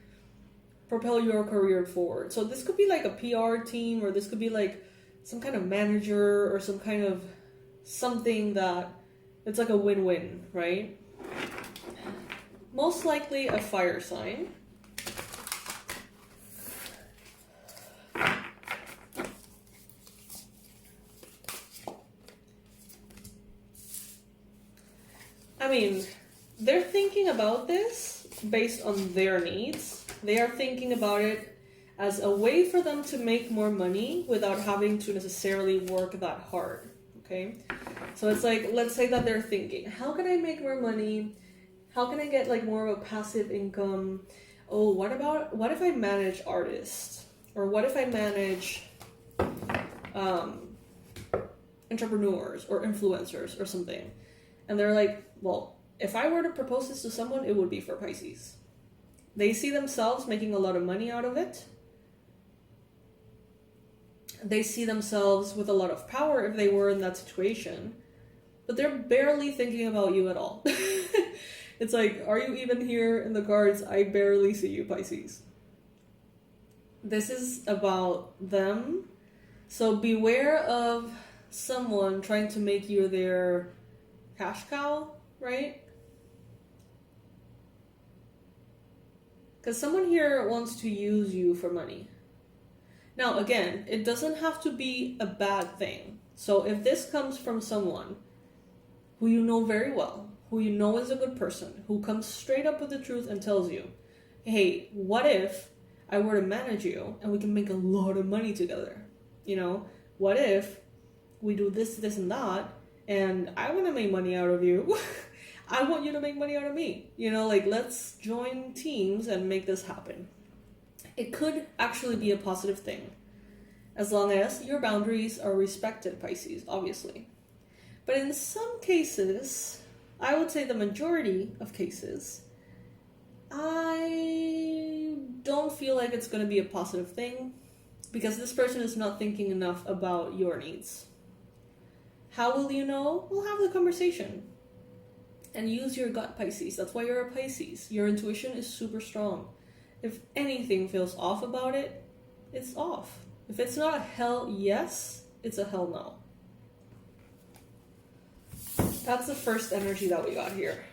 propel your career forward. So this could be like a PR team, or this could be like some kind of manager or some kind of something that it's like a win-win, right? Most likely a fire sign. I mean, they're thinking about this based on their needs. They are thinking about it as a way for them to make more money without having to necessarily work that hard, okay? So it's like, let's say that they're thinking, how can I make more money? How can I get like more of a passive income? Oh, what if I manage artists? Or what if I manage entrepreneurs or influencers or something? And they're like, well, if I were to propose this to someone, it would be for Pisces. They see themselves making a lot of money out of it. They see themselves with a lot of power if they were in that situation. But they're barely thinking about you at all. It's like, are you even here in the cards? I barely see you, Pisces. This is about them So beware of someone trying to make you their cash cow, right? Because someone here wants to use you for money. Now, again, it doesn't have to be a bad thing. So if this comes from someone who you know very well, who you know is a good person, who comes straight up with the truth and tells you, hey, what if I were to manage you and we can make a lot of money together? You know, what if we do this, this, and that, and I want to make money out of you. I want you to make money out of me. You know, like, let's join teams and make this happen. It could actually be a positive thing, as long as your boundaries are respected, Pisces, obviously. But in some cases, I would say the majority of cases, I don't feel like it's going to be a positive thing, because this person is not thinking enough about your needs. How will you know? We'll have the conversation. And use your gut, Pisces. That's why you're a Pisces. Your intuition is super strong. If anything feels off about it, it's off. If it's not a hell yes, it's a hell no. That's the first energy that we got here.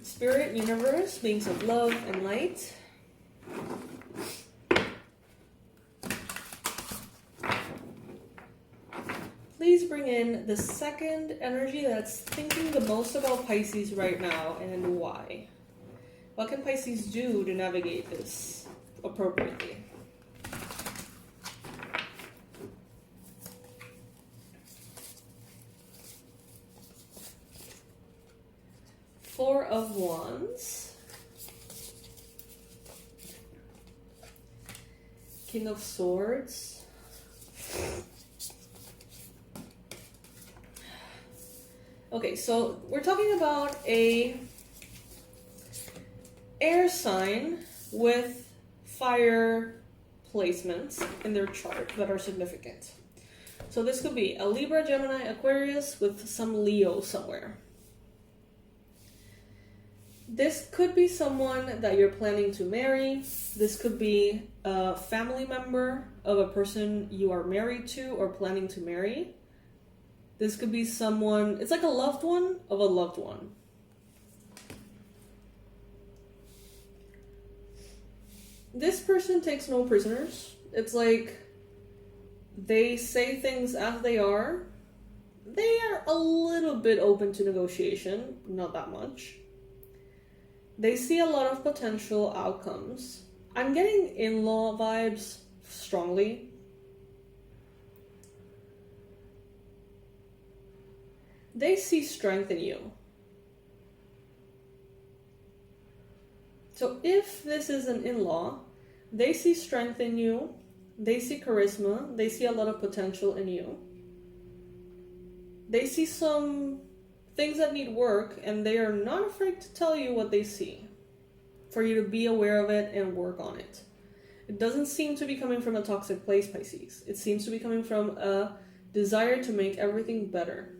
Spirit, universe, beings of love and light. Please bring in the second energy that's thinking the most about Pisces right now, and why. What can Pisces do to navigate this appropriately? Four of Wands. King of Swords. Okay, so we're talking about a air sign with fire placements in their chart that are significant. So this could be a Libra, Gemini, Aquarius with some Leo somewhere. This could be someone that you're planning to marry. This could be a family member of a person you are married to or planning to marry. This could be someone, it's like a loved one of a loved one. This person takes no prisoners. It's like they say things as they are. They are a little bit open to negotiation, not that much. They see a lot of potential outcomes. I'm getting in-law vibes strongly. They see strength in you. So if this is an in-law, they see strength in you. They see charisma. They see a lot of potential in you. They see some things that need work, and they are not afraid to tell you what they see, for you to be aware of it and work on it. It doesn't seem to be coming from a toxic place, Pisces. It seems to be coming from a desire to make everything better.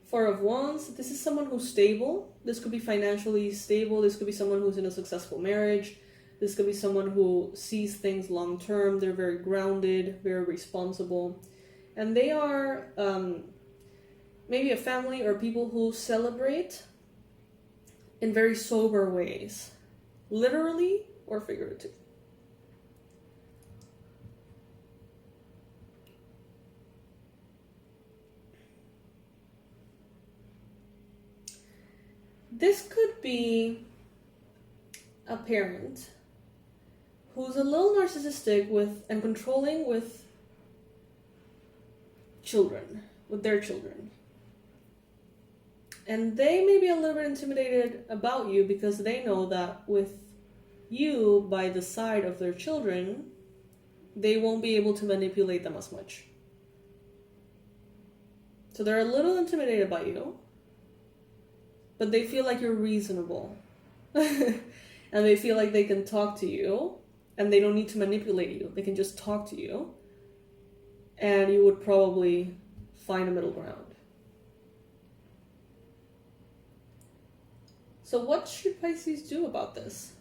Four of Wands, this is someone who's stable. This could be financially stable. This could be someone who's in a successful marriage. This could be someone who sees things long term. They're very grounded, very responsible. And they are maybe a family or people who celebrate in very sober ways, literally or figuratively. This could be a parent who's a little narcissistic with and controlling with children, with their children. And they may be a little bit intimidated about you because they know that with you by the side of their children, they won't be able to manipulate them as much. So they're a little intimidated by you, but they feel like you're reasonable. And they feel like they can talk to you and they don't need to manipulate you. They can just talk to you and you would probably find a middle ground. So what should Pisces do about this?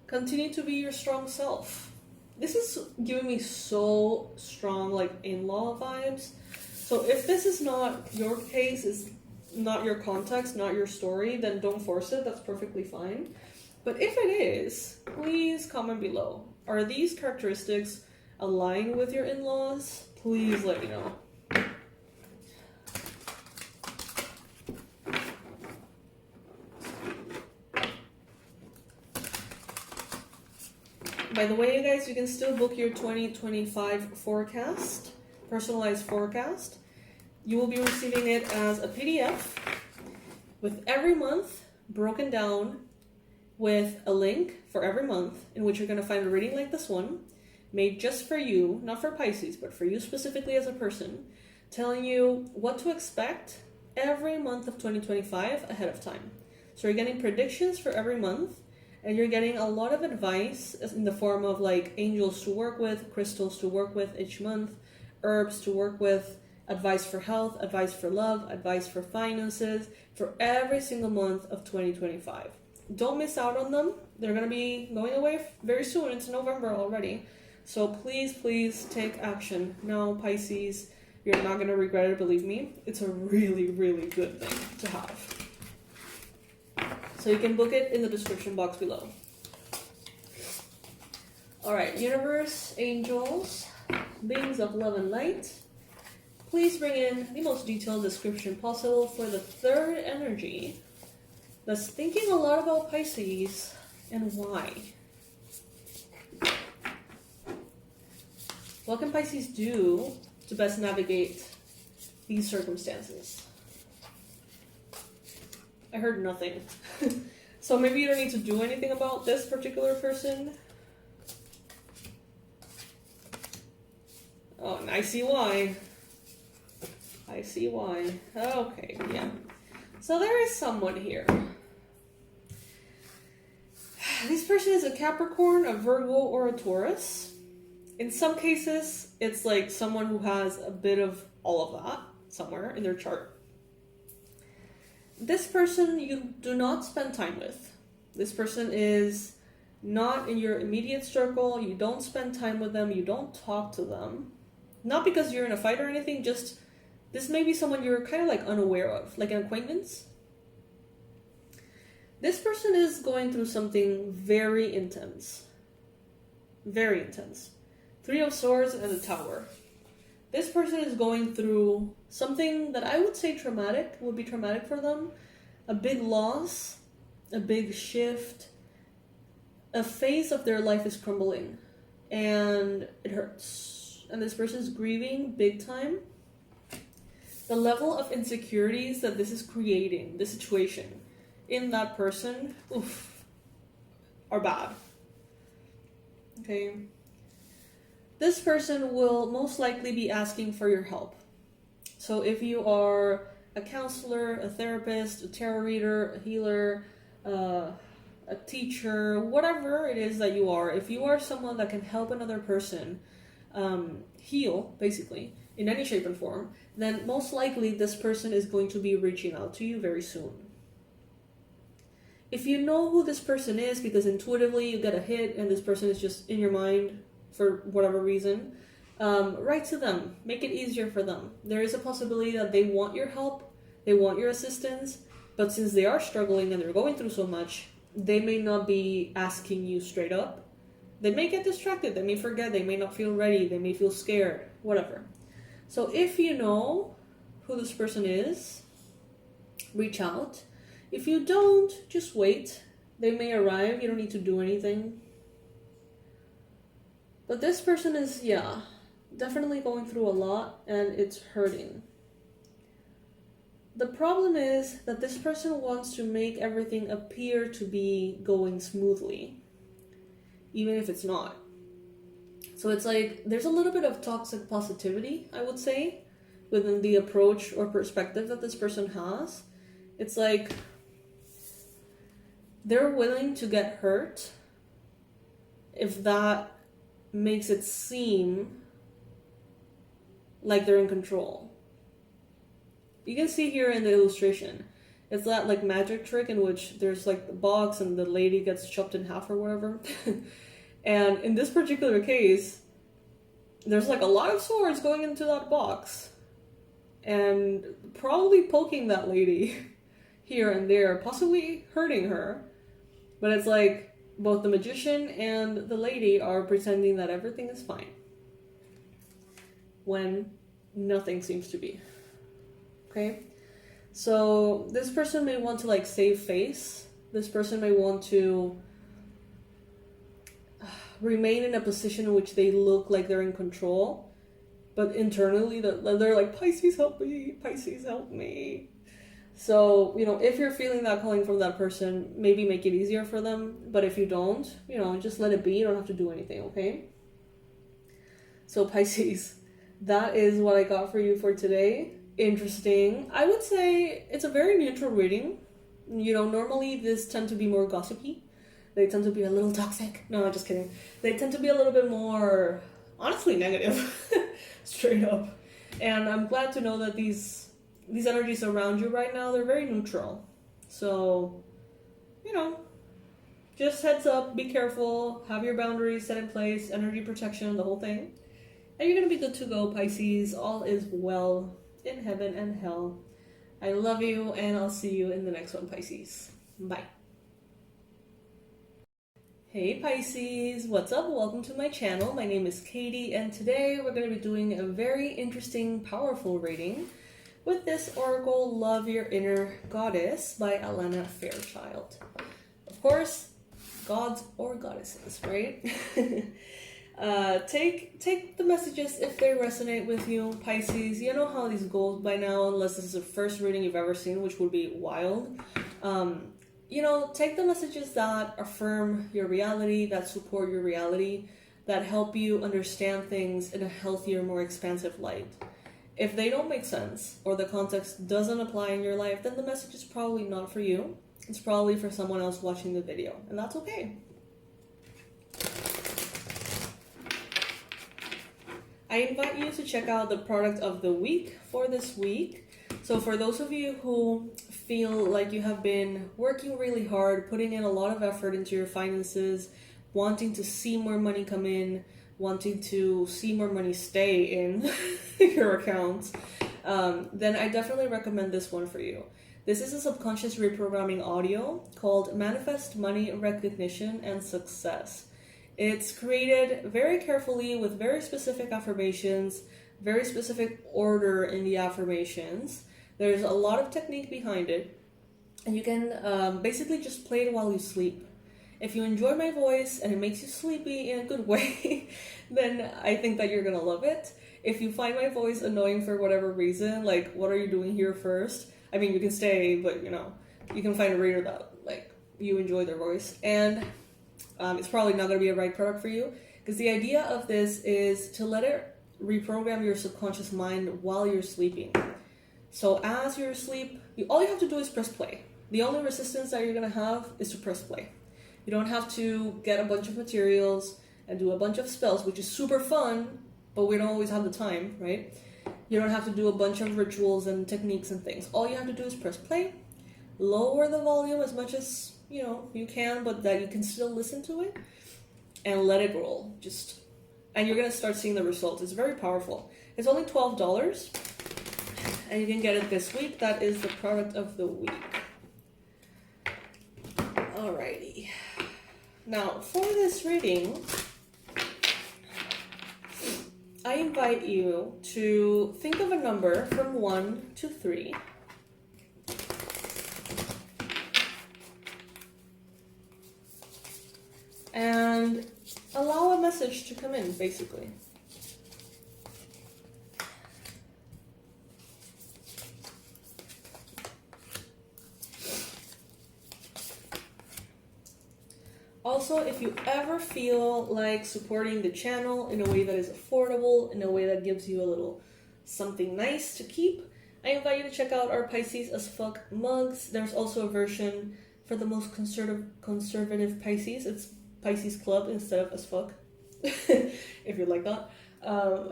Continue to be your strong self. This is giving me so strong, like, in-law vibes. So if this is not your case, is not your context, not your story, then don't force it. That's perfectly fine. But if it is, please comment below. Are these characteristics aligned with your in-laws? Please let me know. By the way, you guys, you can still book your 2025 forecast, personalized forecast. You will be receiving it as a PDF with every month broken down with a link for every month in which you're going to find a reading like this one, made just for you, not for Pisces, but for you specifically as a person, telling you what to expect every month of 2025 ahead of time. So you're getting predictions for every month, and you're getting a lot of advice in the form of like angels to work with, crystals to work with each month, herbs to work with, advice for health, advice for love, advice for finances, for every single month of 2025. Don't miss out on them. They're going to be going away very soon. It's November already. So please, please take action. Now, Pisces, you're not going to regret it, believe me. It's a really, really good thing to have. So you can book it in the description box below. Alright, universe, angels, beings of love and light, please bring in the most detailed description possible for the third energy that's thinking a lot about Pisces and why. What can Pisces do to best navigate these circumstances? I heard nothing. So maybe you don't need to do anything about this particular person. Oh, and I see why. I see why. Okay, yeah. So there is someone here. This person is a Capricorn, a Virgo, or a Taurus. In some cases, it's like someone who has a bit of all of that somewhere in their chart. This person you do not spend time with. This person is not in your immediate circle. You don't spend time with them. You don't talk to them. Not because you're in a fight or anything, just this may be someone you're kind of like unaware of, like an acquaintance. This person is going through something very intense. Very intense. 3 of Swords and the Tower. This person is going through something that I would say traumatic, would be traumatic for them. A big loss, a big shift. A phase of their life is crumbling. And it hurts. And this person is grieving big time. The level of insecurities that this is creating, the situation, in that person, are bad. Okay. This person will most likely be asking for your help. So if you are a counselor, a therapist, a tarot reader, a healer, a teacher, whatever it is that you are, if you are someone that can help another person heal, basically, in any shape and form, then most likely this person is going to be reaching out to you very soon. If you know who this person is, because intuitively you get a hit and this person is just in your mind for whatever reason, write to them. Make it easier for them. There is a possibility that they want your help, they want your assistance, but since they are struggling and they're going through so much, they may not be asking you straight up. They may get distracted, they may forget, they may not feel ready, they may feel scared, whatever. So if you know who this person is, reach out. If you don't, just wait. They may arrive, you don't need to do anything. But this person is, definitely going through a lot and it's hurting. The problem is that this person wants to make everything appear to be going smoothly, even if it's not. So it's like, there's a little bit of toxic positivity, I would say, within the approach or perspective that this person has. It's like, they're willing to get hurt if that makes it seem like they're in control. You can see here in the illustration, It's that like magic trick in which there's like the box and the lady gets chopped in half or whatever. And in this particular case, there's like a lot of swords going into that box and probably poking that lady here and there, possibly hurting her. But it's like both the magician and the lady are pretending that everything is fine when nothing seems to be. Okay? So this person may want to like save face. This person may want to remain in a position in which they look like they're in control, but internally they're like, Pisces, help me, Pisces, help me. So, you know, if you're feeling that calling from that person, maybe make it easier for them. But if you don't, you know, just let it be. You don't have to do anything, okay? So Pisces, that is what I got for you for today. Interesting. I would say it's a very neutral reading. You know, normally these tend to be more gossipy. They tend to be a little toxic. No, I'm just kidding. They tend to be a little bit more, honestly, negative. Straight up. And I'm glad to know that these energies around you right now, they're very neutral. So, you know, just heads up, be careful, have your boundaries set in place, energy protection, the whole thing. And you're going to be good to go, Pisces. All is well in heaven and hell. I love you, and I'll see you in the next one, Pisces. Bye. Hey Pisces, what's up? Welcome to my channel. My name is Katie, and today we're going to be doing a very interesting, powerful reading with this oracle, Love Your Inner Goddess by Alana Fairchild. Of course, gods or goddesses, right? Take the messages if they resonate with you, Pisces. You know how these go by now, unless this is the first reading you've ever seen, which would be wild. You know, take the messages that affirm your reality, that support your reality, that help you understand things in a healthier, more expansive light. If they don't make sense, or the context doesn't apply in your life, then the message is probably not for you. It's probably for someone else watching the video, and that's okay. I invite you to check out the product of the week for this week. So for those of you who feel like you have been working really hard, putting in a lot of effort into your finances, wanting to see more money come in, wanting to see more money stay in your accounts, then I definitely recommend this one for you. This is a subconscious reprogramming audio called Manifest Money, Recognition, and Success. It's created very carefully with very specific affirmations, very specific order in the affirmations. There's a lot of technique behind it, and you can basically just play it while you sleep. If you enjoy my voice and it makes you sleepy in a good way, then I think that you're gonna love it. If you find my voice annoying for whatever reason, like, what are you doing here first? I mean, you can stay, but you know, you can find a reader that, like, you enjoy their voice. And it's probably not gonna be a right product for you, because the idea of this is to let it reprogram your subconscious mind while you're sleeping. So as you're asleep, all you have to do is press play. The only resistance that you're gonna have is to press play. You don't have to get a bunch of materials and do a bunch of spells, which is super fun, but we don't always have the time, right? You don't have to do a bunch of rituals and techniques and things. All you have to do is press play, lower the volume as much as you can, but that you can still listen to it, and let it roll. And you're gonna start seeing the results. It's very powerful. It's only $12, and you can get it this week. That is the product of the week. Alrighty. Now, for this reading, I invite you to think of a number from 1 to 3. And allow a message to come in, basically. Also, if you ever feel like supporting the channel in a way that is affordable, in a way that gives you a little something nice to keep, I invite you to check out our Pisces as fuck mugs. There's also a version for the most conservative Pisces. It's Pisces Club instead of as fuck, if you like that.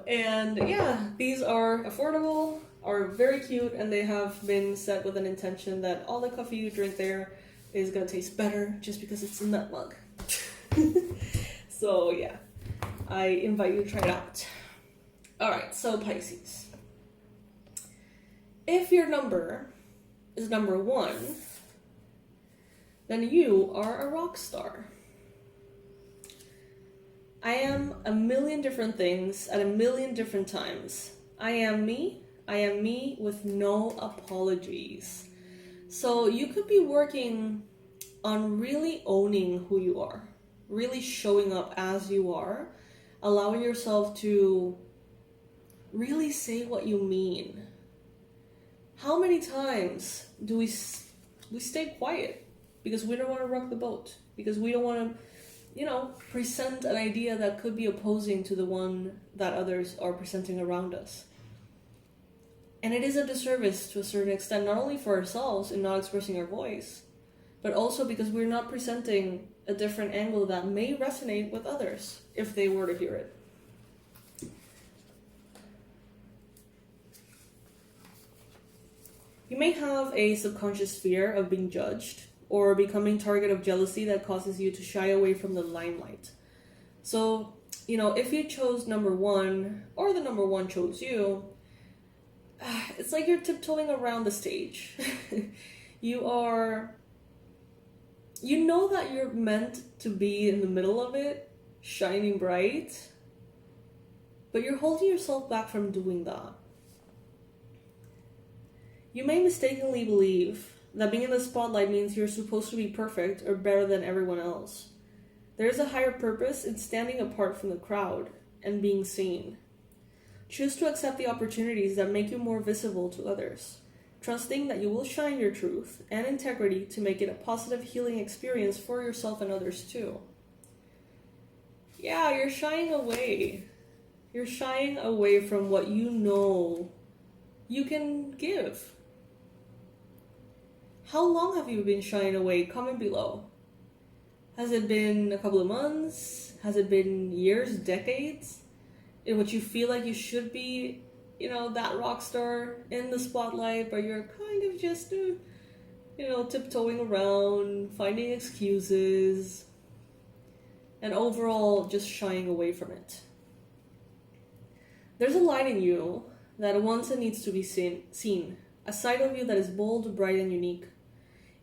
And yeah, these are affordable. are very cute, and they have been set with an intention that all the coffee you drink there is gonna taste better just because it's in that mug. So yeah, I invite you to try it out. Alright, so Pisces. If your number is number 1, then you are a rock star. I am a million different things at a million different times. I am me with no apologies. So you could be working on really owning who you are, really showing up as you are, allowing yourself to really say what you mean. How many times do we stay quiet because we don't want to rock the boat, because we don't want to, present an idea that could be opposing to the one that others are presenting around us? And it is a disservice to a certain extent, not only for ourselves in not expressing our voice, but also because we're not presenting a different angle that may resonate with others if they were to hear it. You may have a subconscious fear of being judged or becoming target of jealousy that causes you to shy away from the limelight. So, if you chose number 1 or the number 1 chose you, it's like you're tiptoeing around the stage. You know that you're meant to be in the middle of it, shining bright, but you're holding yourself back from doing that. You may mistakenly believe that being in the spotlight means you're supposed to be perfect or better than everyone else. There is a higher purpose in standing apart from the crowd and being seen. Choose to accept the opportunities that make you more visible to others, trusting that you will shine your truth and integrity to make it a positive healing experience for yourself and others too. Yeah, you're shying away. You're shying away from what you know you can give. How long have you been shying away? Comment below. Has it been a couple of months? Has it been years, decades, in which you feel like you should be, that rock star in the spotlight, but you're kind of just, tiptoeing around, finding excuses, and overall just shying away from it? There's a light in you that wants and needs to be seen, a side of you that is bold, bright, and unique.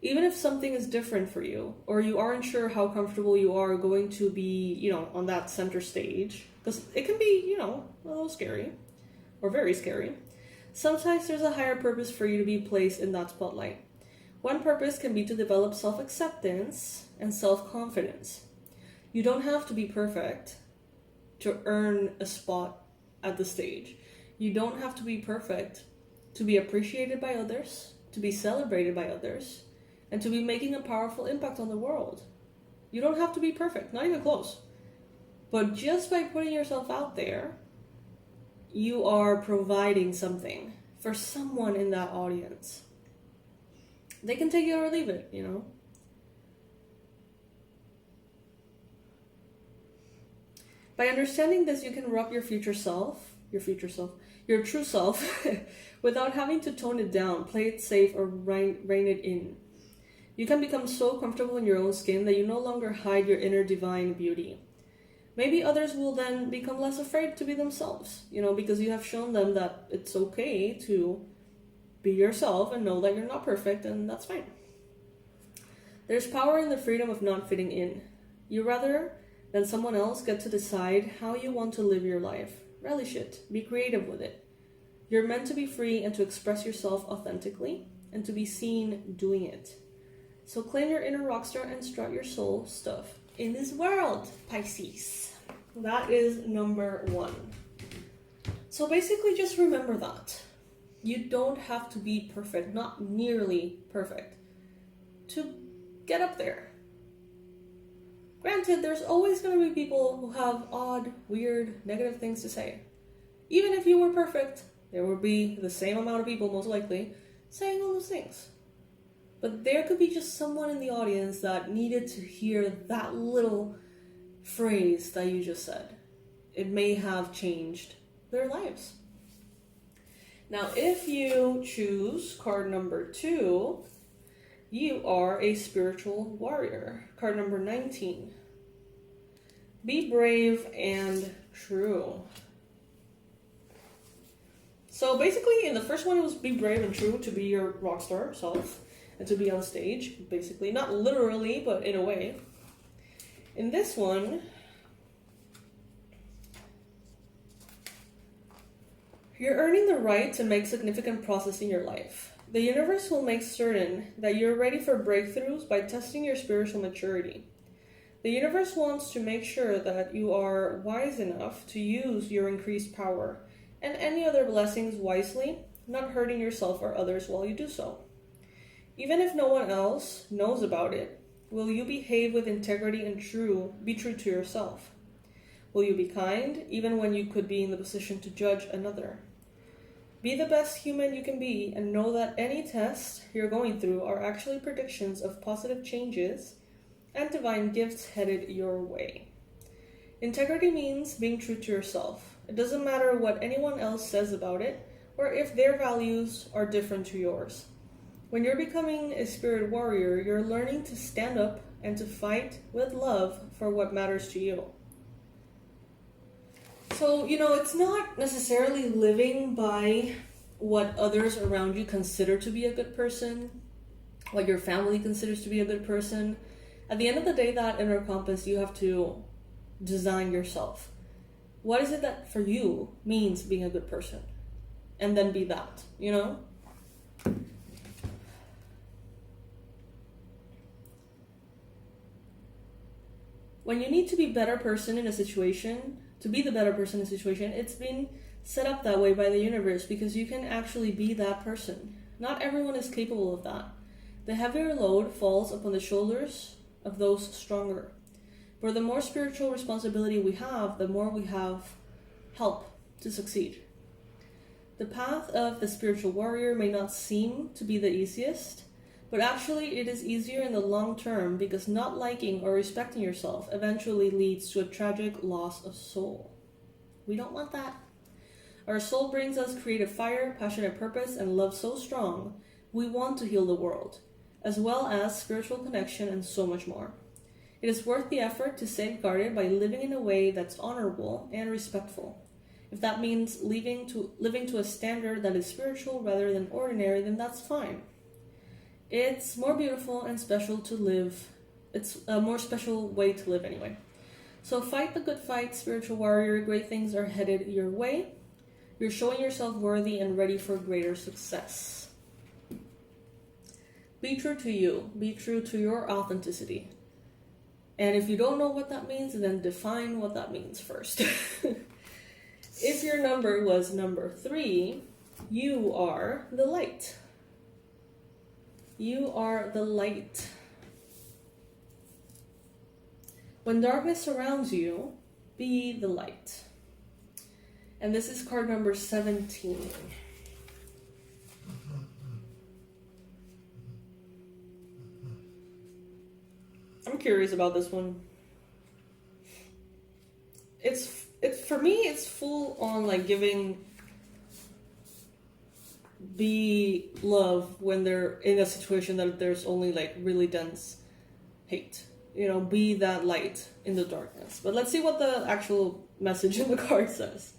Even if something is different for you, or you aren't sure how comfortable you are going to be, on that center stage, because it can be, a little scary, or very scary. Sometimes there's a higher purpose for you to be placed in that spotlight. One purpose can be to develop self-acceptance and self-confidence. You don't have to be perfect to earn a spot at the stage. You don't have to be perfect to be appreciated by others, to be celebrated by others, and to be making a powerful impact on the world. You don't have to be perfect, not even close. But just by putting yourself out there, you are providing something for someone in that audience. They can take it or leave it, By understanding this, you can rock your true self, without having to tone it down, play it safe, or rein it in. You can become so comfortable in your own skin that you no longer hide your inner divine beauty. Maybe others will then become less afraid to be themselves, because you have shown them that it's okay to be yourself and know that you're not perfect, and that's fine. There's power in the freedom of not fitting in. You rather than someone else get to decide how you want to live your life. Relish it. Be creative with it. You're meant to be free and to express yourself authentically and to be seen doing it. So claim your inner rockstar and strut your soul stuff in this world, Pisces. That is number 1. So basically just remember that. You don't have to be perfect, not nearly perfect, to get up there. Granted, there's always going to be people who have odd, weird, negative things to say. Even if you were perfect, there would be the same amount of people, most likely, saying all those things. But there could be just someone in the audience that needed to hear that little phrase that you just said. It may have changed their lives. Now, if you choose card number 2, you are a spiritual warrior. Card number 19. Be brave and true. So basically, in the first one, it was be brave and true, to be your rock star self and to be on stage, basically. Not literally, but in a way. In this one, you're earning the right to make significant progress in your life. The universe will make certain that you're ready for breakthroughs by testing your spiritual maturity. The universe wants to make sure that you are wise enough to use your increased power and any other blessings wisely, not hurting yourself or others while you do so. Even if no one else knows about it, will you behave with integrity and be true to yourself? Will you be kind, even when you could be in the position to judge another? Be the best human you can be, and know that any tests you're going through are actually predictions of positive changes and divine gifts headed your way. Integrity means being true to yourself. It doesn't matter what anyone else says about it, or if their values are different to yours. When you're becoming a spirit warrior, you're learning to stand up and to fight with love for what matters to you. So, it's not necessarily living by what others around you consider to be a good person, what your family considers to be a good person. At the end of the day, that inner compass, you have to design yourself. What is it that for you means being a good person? And then be that, When you need to be a better person in a situation, it's been set up that way by the universe because you can actually be that person. Not everyone is capable of that. The heavier load falls upon the shoulders of those stronger. For the more spiritual responsibility we have, the more we have help to succeed. The path of the spiritual warrior may not seem to be the easiest, but actually it is easier in the long term because not liking or respecting yourself eventually leads to a tragic loss of soul. We don't want that. Our soul brings us creative fire, passionate purpose, and love so strong, we want to heal the world, as well as spiritual connection and so much more. It is worth the effort to safeguard it by living in a way that's honorable and respectful. If that means living to a standard that is spiritual rather than ordinary, then that's fine. It's more beautiful and special to live. It's a more special way to live anyway. So fight the good fight, spiritual warrior. Great things are headed your way. You're showing yourself worthy and ready for greater success. Be true to you. Be true to your authenticity. And if you don't know what that means, then define what that means first. If your number was number 3, you are the light. You are the light. When darkness surrounds you, be the light. And this is card number 17. I'm curious about this one. It's for me, it's full on like giving be love when they're in a situation that there's only like really dense hate. Be that light in the darkness. But let's see what the actual message in the card says.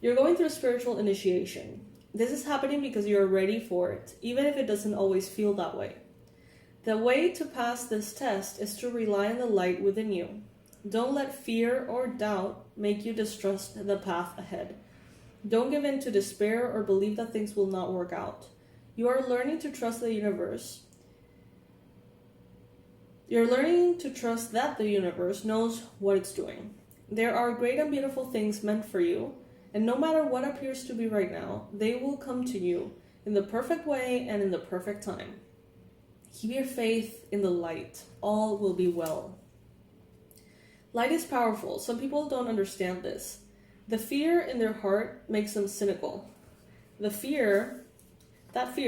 You're going through a spiritual initiation. This is happening because you're ready for it, even if it doesn't always feel that way. The way to pass this test is to rely on the light within you. Don't let fear or doubt make you distrust the path ahead. Don't give in to despair or believe that things will not work out. You are learning to trust the universe. You're learning to trust that the universe knows what it's doing. There are great and beautiful things meant for you, and no matter what appears to be right now, they will come to you in the perfect way and in the perfect time. Keep your faith in the light. All will be well. Light is powerful. Some people don't understand this. The fear in their heart makes them cynical. That fear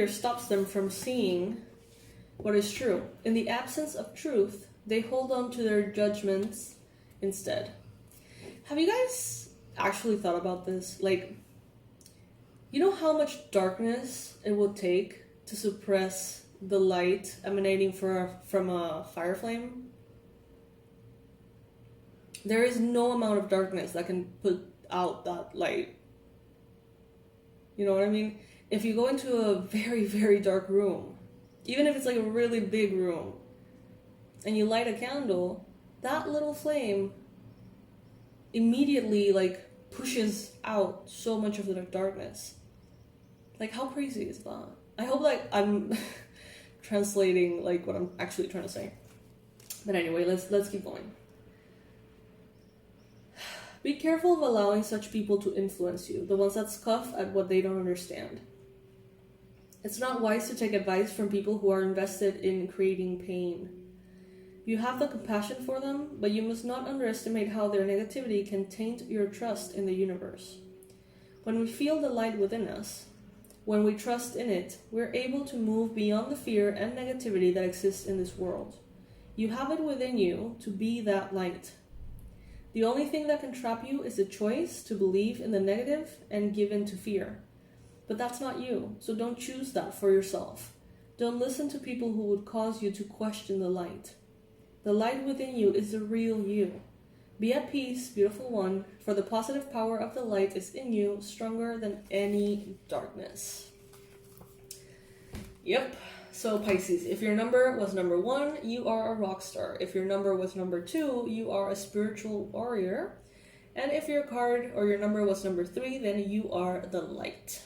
stops them from seeing what is true. In the absence of truth, they hold on to their judgments instead. Have you guys actually thought about this? Like, You know how much darkness it would take to suppress the light emanating from a fire flame? There is no amount of darkness that can put out that light. You know what I mean? If you go into a very, very dark room, even if it's like a really big room, and you light a candle, that little flame immediately like pushes out so much of the darkness. Like, how crazy is that? I hope like I'm translating like what I'm actually trying to say. But anyway, let's keep going. Be careful of allowing such people to influence you, the ones that scoff at what they don't understand. It's not wise to take advice from people who are invested in creating pain. You have the compassion for them, but you must not underestimate how their negativity can taint your trust in the universe. When we feel the light within us, when we trust in it, we're able to move beyond the fear and negativity that exists in this world. You have it within you to be that light. The only thing that can trap you is the choice to believe in the negative and give in to fear. But that's not you, so don't choose that for yourself. Don't listen to people who would cause you to question the light. The light within you is the real you. Be at peace, beautiful one, for the positive power of the light is in you, stronger than any darkness. Yep. So Pisces, if your number was number 1, you are a rock star. If your number was number 2, you are a spiritual warrior. And if your card or your number was number 3, then you are the light.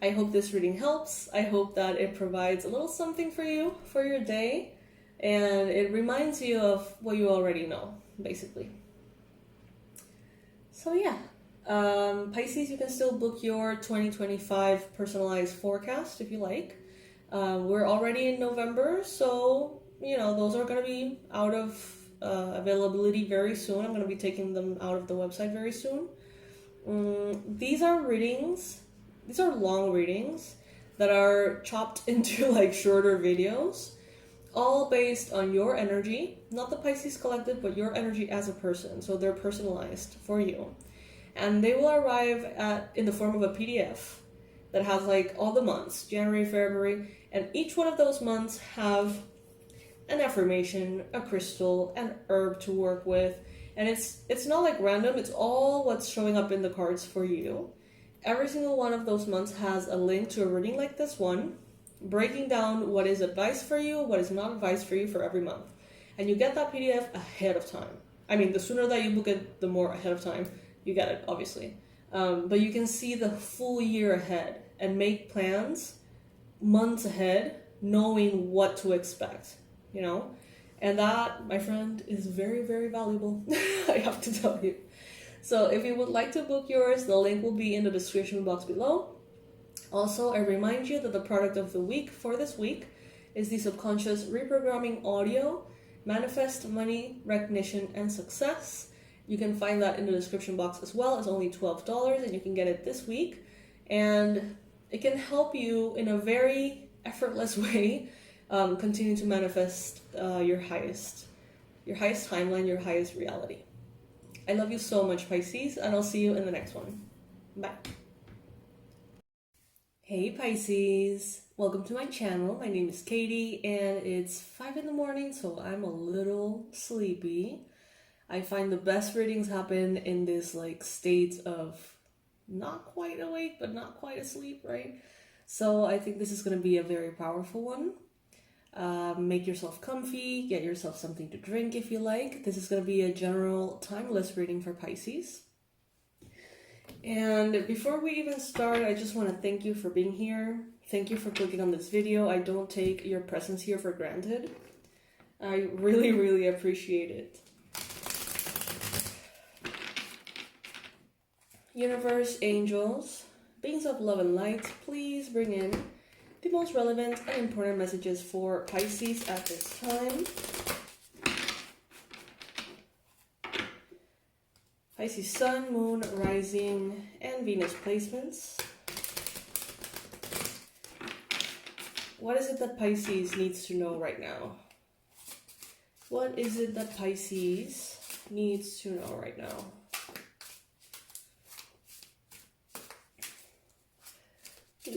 I hope this reading helps. I hope that it provides a little something for you for your day. And it reminds you of what you already know, basically. So yeah, Pisces, you can still book your 2025 personalized forecast if you like. We're already in November, so, you know, those are going to be out of availability very soon. I'm going to be taking them out of the website very soon. These are readings. These are long readings that are chopped into like shorter videos, all based on your energy, not the Pisces collective, but your energy as a person. So they're personalized for you. And they will arrive in the form of a PDF that has like all the months, January, February, and each one of those months have an affirmation, a crystal, an herb to work with. And it's not like random, it's all what's showing up in the cards for you. Every single one of those months has a link to a reading like this one, breaking down what is advice for you, what is not advice for you for every month. And you get that PDF ahead of time. I mean, the sooner that you book it, the more ahead of time you get it, obviously. But you can see the full year ahead and make plans months ahead, knowing what to expect, you know? And that, my friend, is very, very valuable, I have to tell you. So if you would like to book yours, the link will be in the description box below. Also, I remind you that the product of the week for this week is the Subconscious Reprogramming Audio, Manifest Money, Recognition, and Success. You can find that in the description box as well. It's only $12 and you can get it this week. And it can help you in a very effortless way continue to manifest your highest timeline, your highest reality. I love you so much, Pisces, and I'll see you in the next one. Bye. Hey Pisces, welcome to my channel. My name is Katie and it's 5 in the morning, so I'm a little sleepy. I find the best readings happen in this like state of not quite awake but not quite asleep, right? So I think this is going to be a very powerful one. Make yourself comfy, get yourself something to drink if you like. This is going to be a general timeless reading for Pisces. And before we even start, I just want to thank you for being here. Thank you for clicking on this video. I don't take your presence here for granted. I really, really appreciate it. Universe, angels, beings of love and light, please bring in the most relevant and important messages for Pisces at this time. Pisces Sun, Moon, Rising, and Venus placements. What is it that Pisces needs to know right now? What is it that Pisces needs to know right now?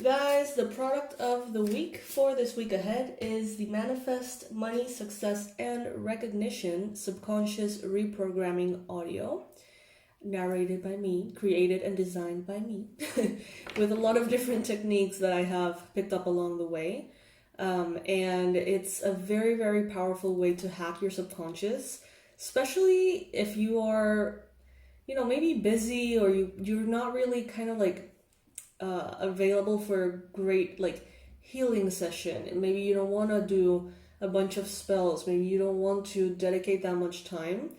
guys, the product of the week for this week ahead is the Manifest Money, Success, and Recognition Subconscious Reprogramming Audio, narrated by me, created and designed by me, with a lot of different techniques that I have picked up along the way. And it's a very, very powerful way to hack your subconscious, especially if you are, maybe busy or you're not really kind of like available for a great healing session, and maybe you don't want to do a bunch of spells, maybe you don't want to dedicate that much time.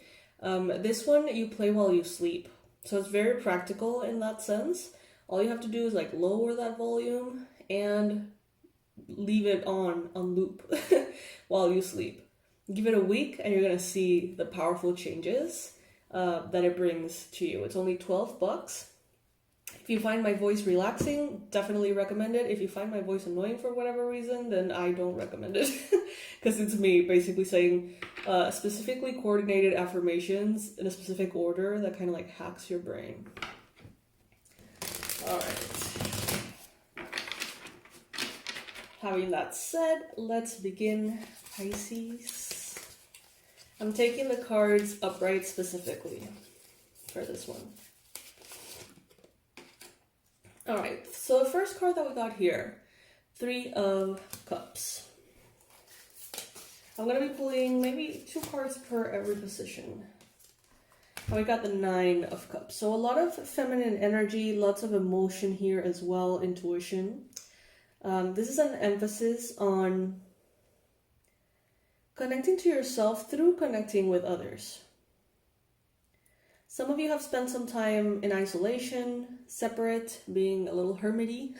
This one you play while you sleep, so it's very practical in that sense. All you have to do is lower that volume and leave it on loop while you sleep. Give it a week and you're gonna see the powerful changes that it brings to you. It's only $12. If you find my voice relaxing, definitely recommend it. If you find my voice annoying for whatever reason, then I don't recommend it. Because it's me basically saying specifically coordinated affirmations in a specific order that kind of hacks your brain. Alright. Having that said, let's begin, Pisces. I'm taking the cards upright specifically for this one. Alright, so the first card that we got here, 3 of Cups. I'm going to be pulling maybe 2 cards per every position. And we got the 9 of Cups. So a lot of feminine energy, lots of emotion here as well, intuition. This is an emphasis on connecting to yourself through connecting with others. Some of you have spent some time in isolation, separate, being a little hermity.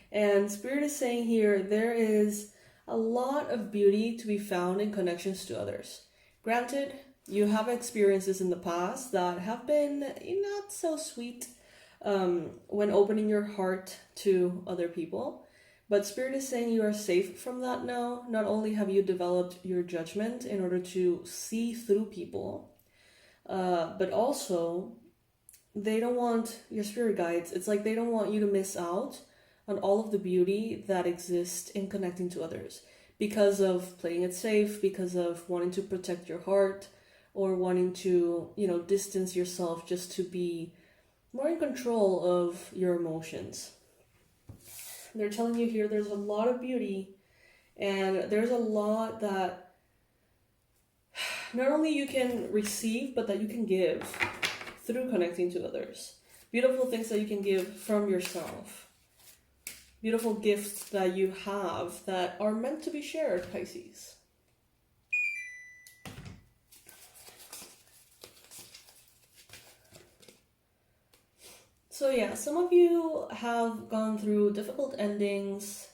And Spirit is saying here, there is a lot of beauty to be found in connections to others. Granted, you have experiences in the past that have been not so sweet when opening your heart to other people. But Spirit is saying you are safe from that now. Not only have you developed your judgment in order to see through people, but also they don't want, your spirit guides, it's like they don't want you to miss out on all of the beauty that exists in connecting to others because of playing it safe, because of wanting to protect your heart, or wanting to, distance yourself just to be more in control of your emotions. They're telling you here there's a lot of beauty, and there's a lot that not only you can receive, but that you can give through connecting to others. Beautiful things that you can give from yourself. Beautiful gifts that you have that are meant to be shared, Pisces. So yeah, some of you have gone through difficult endings,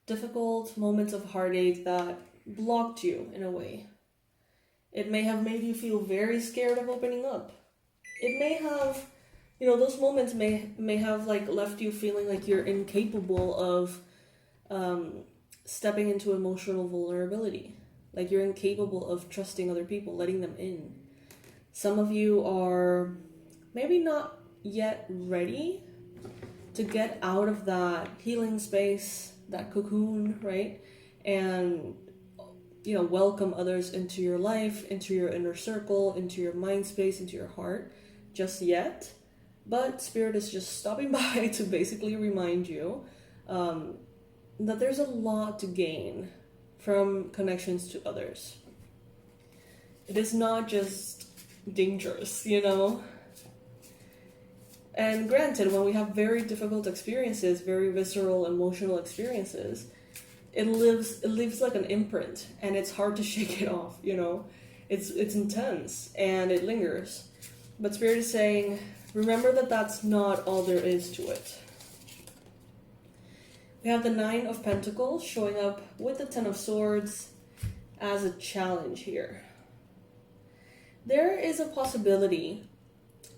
difficult moments of heartache that blocked you in a way. It may have made you feel very scared of opening up. It may have, those moments may have left you feeling like you're incapable of stepping into emotional vulnerability. Like you're incapable of trusting other people, letting them in. Some of you are maybe not yet ready to get out of that healing space, that cocoon, right? And welcome others into your life, into your inner circle, into your mind space, into your heart, just yet. But Spirit is just stopping by to basically remind you that there's a lot to gain from connections to others. It is not just dangerous, And granted, when we have very difficult experiences, very visceral, emotional experiences, it leaves like an imprint, and it's hard to shake it off, It's intense, and it lingers. But Spirit is saying, remember that that's not all there is to it. We have the 9 of Pentacles showing up with the 10 of Swords as a challenge here. There is a possibility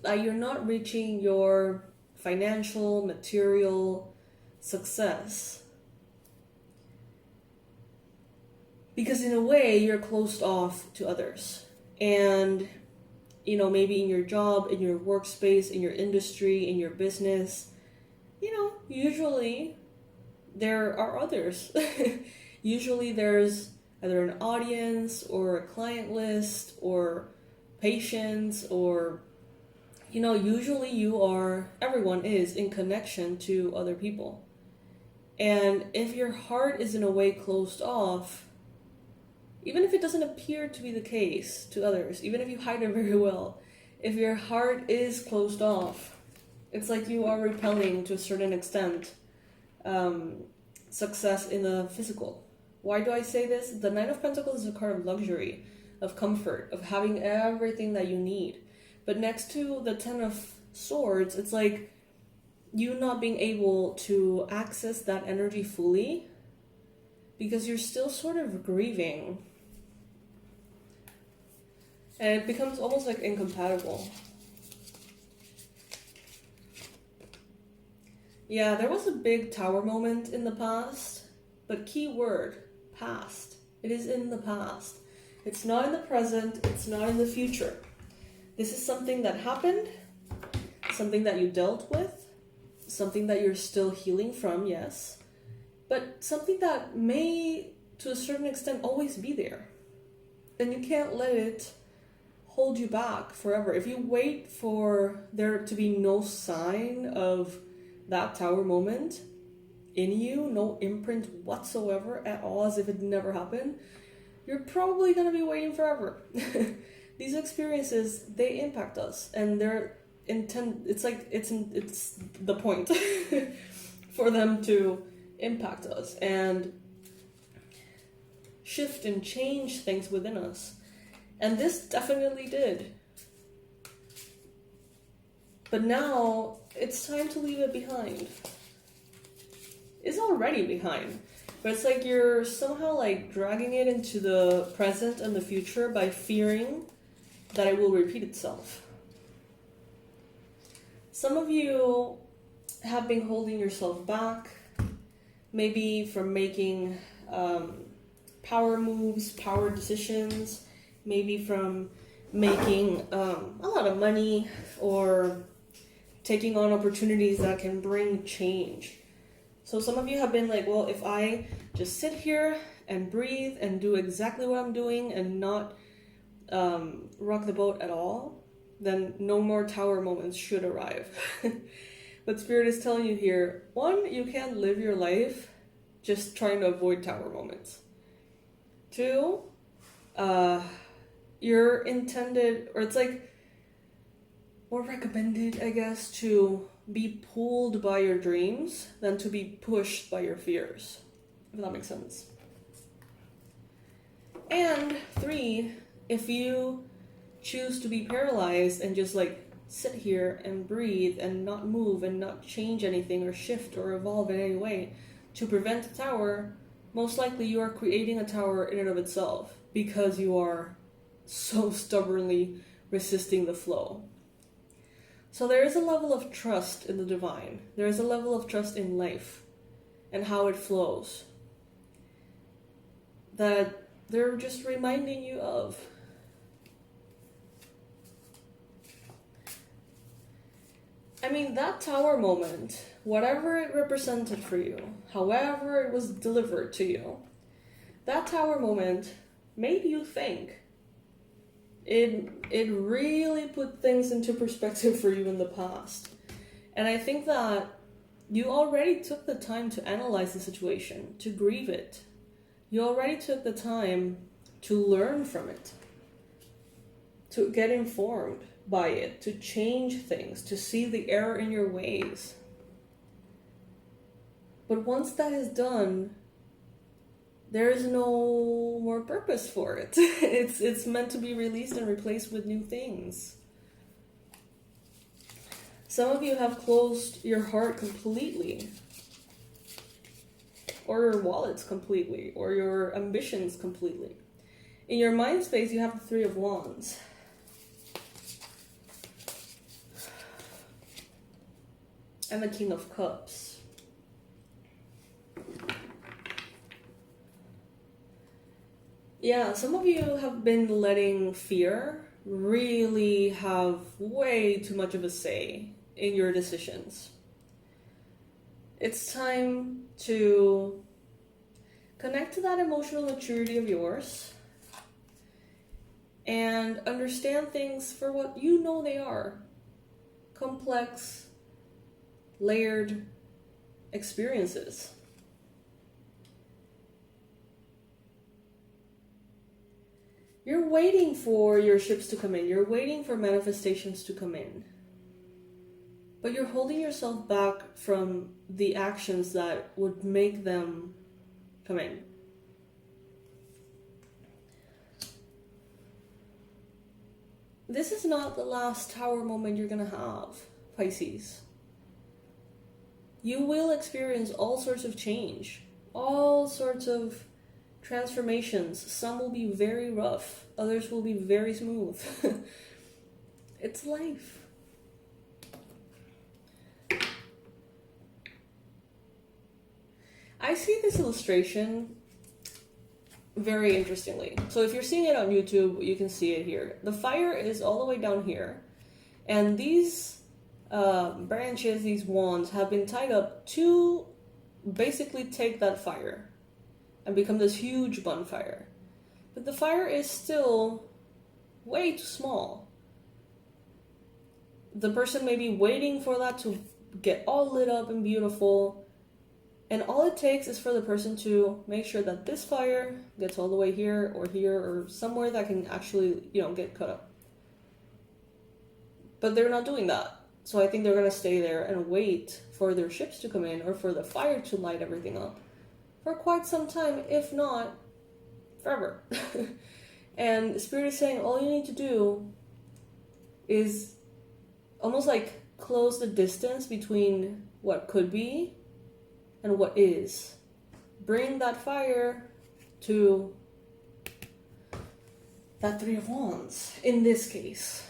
that you're not reaching your financial, material success because in a way you're closed off to others. And maybe in your job, in your workspace, in your industry, in your business, usually there are others. Usually there's either an audience or a client list or patients, or usually everyone is in connection to other people. And if your heart is in a way closed off, even if it doesn't appear to be the case to others, even if you hide it very well, if your heart is closed off, it's like you are repelling to a certain extent success in the physical. Why do I say this? The Knight of Pentacles is a card of luxury, of comfort, of having everything that you need. But next to the Ten of Swords, it's like you not being able to access that energy fully because you're still sort of grieving. And it becomes almost like incompatible. Yeah, there was a big Tower moment in the past, but key word, past. It is in the past. It's not in the present, it's not in the future. This is something that happened, something that you dealt with, something that you're still healing from, yes, but something that may, to a certain extent, always be there. And you can't let it hold you back forever. If you wait for there to be no sign of that Tower moment in you, no imprint whatsoever at all, as if it never happened, you're probably going to be waiting forever. These experiences, they impact us, and they're it's the point for them to impact us and shift and change things within us. And this definitely did. But now it's time to leave it behind. It's already behind, but it's like you're somehow like dragging it into the present and the future by fearing that it will repeat itself. Some of you have been holding yourself back, maybe from making power moves, power decisions, maybe from making a lot of money or taking on opportunities that can bring change. So some of you have been like, well, if I just sit here and breathe and do exactly what I'm doing and not rock the boat at all, then no more Tower moments should arrive. But Spirit is telling you here, one, you can't live your life just trying to avoid Tower moments. Two, you're intended, or it's like more recommended, I guess, to be pulled by your dreams than to be pushed by your fears, if that makes sense. And three, if you choose to be paralyzed and just like sit here and breathe and not move and not change anything or shift or evolve in any way to prevent a tower, most likely you are creating a tower in and of itself because you are so stubbornly resisting the flow. So there is a level of trust in the divine. There is a level of trust in life and how it flows that they're just reminding you of. I mean, that Tower moment, whatever it represented for you, however it was delivered to you, that Tower moment made you think. It really put things into perspective for you in the past. And I think that you already took the time to analyze the situation, to grieve it. You already took the time to learn from it, to get informed by it, to change things, to see the error in your ways. But once that is done, there is no more purpose for it. It's meant to be released and replaced with new things. Some of you have closed your heart completely, or your wallets completely, or your ambitions completely. In your mind space, you have the Three of Wands. And the King of Cups. Yeah, some of you have been letting fear really have way too much of a say in your decisions. It's time to connect to that emotional maturity of yours and understand things for what you know they are. Complex, layered experiences. You're waiting for your ships to come in. You're waiting for manifestations to come in. But you're holding yourself back from the actions that would make them come in. This is not the last Tower moment you're going to have, Pisces. You will experience all sorts of change, all sorts of transformations. Some will be very rough, others will be very smooth. It's life. I see this illustration very interestingly. So if you're seeing it on YouTube, you can see it here. The fire is all the way down here, and these branches, these wands, have been tied up to basically take that fire and become this huge bonfire. But the fire is still way too small. The person may be waiting for that to get all lit up and beautiful, and all it takes is for the person to make sure that this fire gets all the way here or somewhere that can actually, get cut up. But they're not doing that. So I think they're going to stay there and wait for their ships to come in or for the fire to light everything up for quite some time, if not forever. And Spirit is saying all you need to do is almost like close the distance between what could be and what is. Bring that fire to that Three of Wands in this case.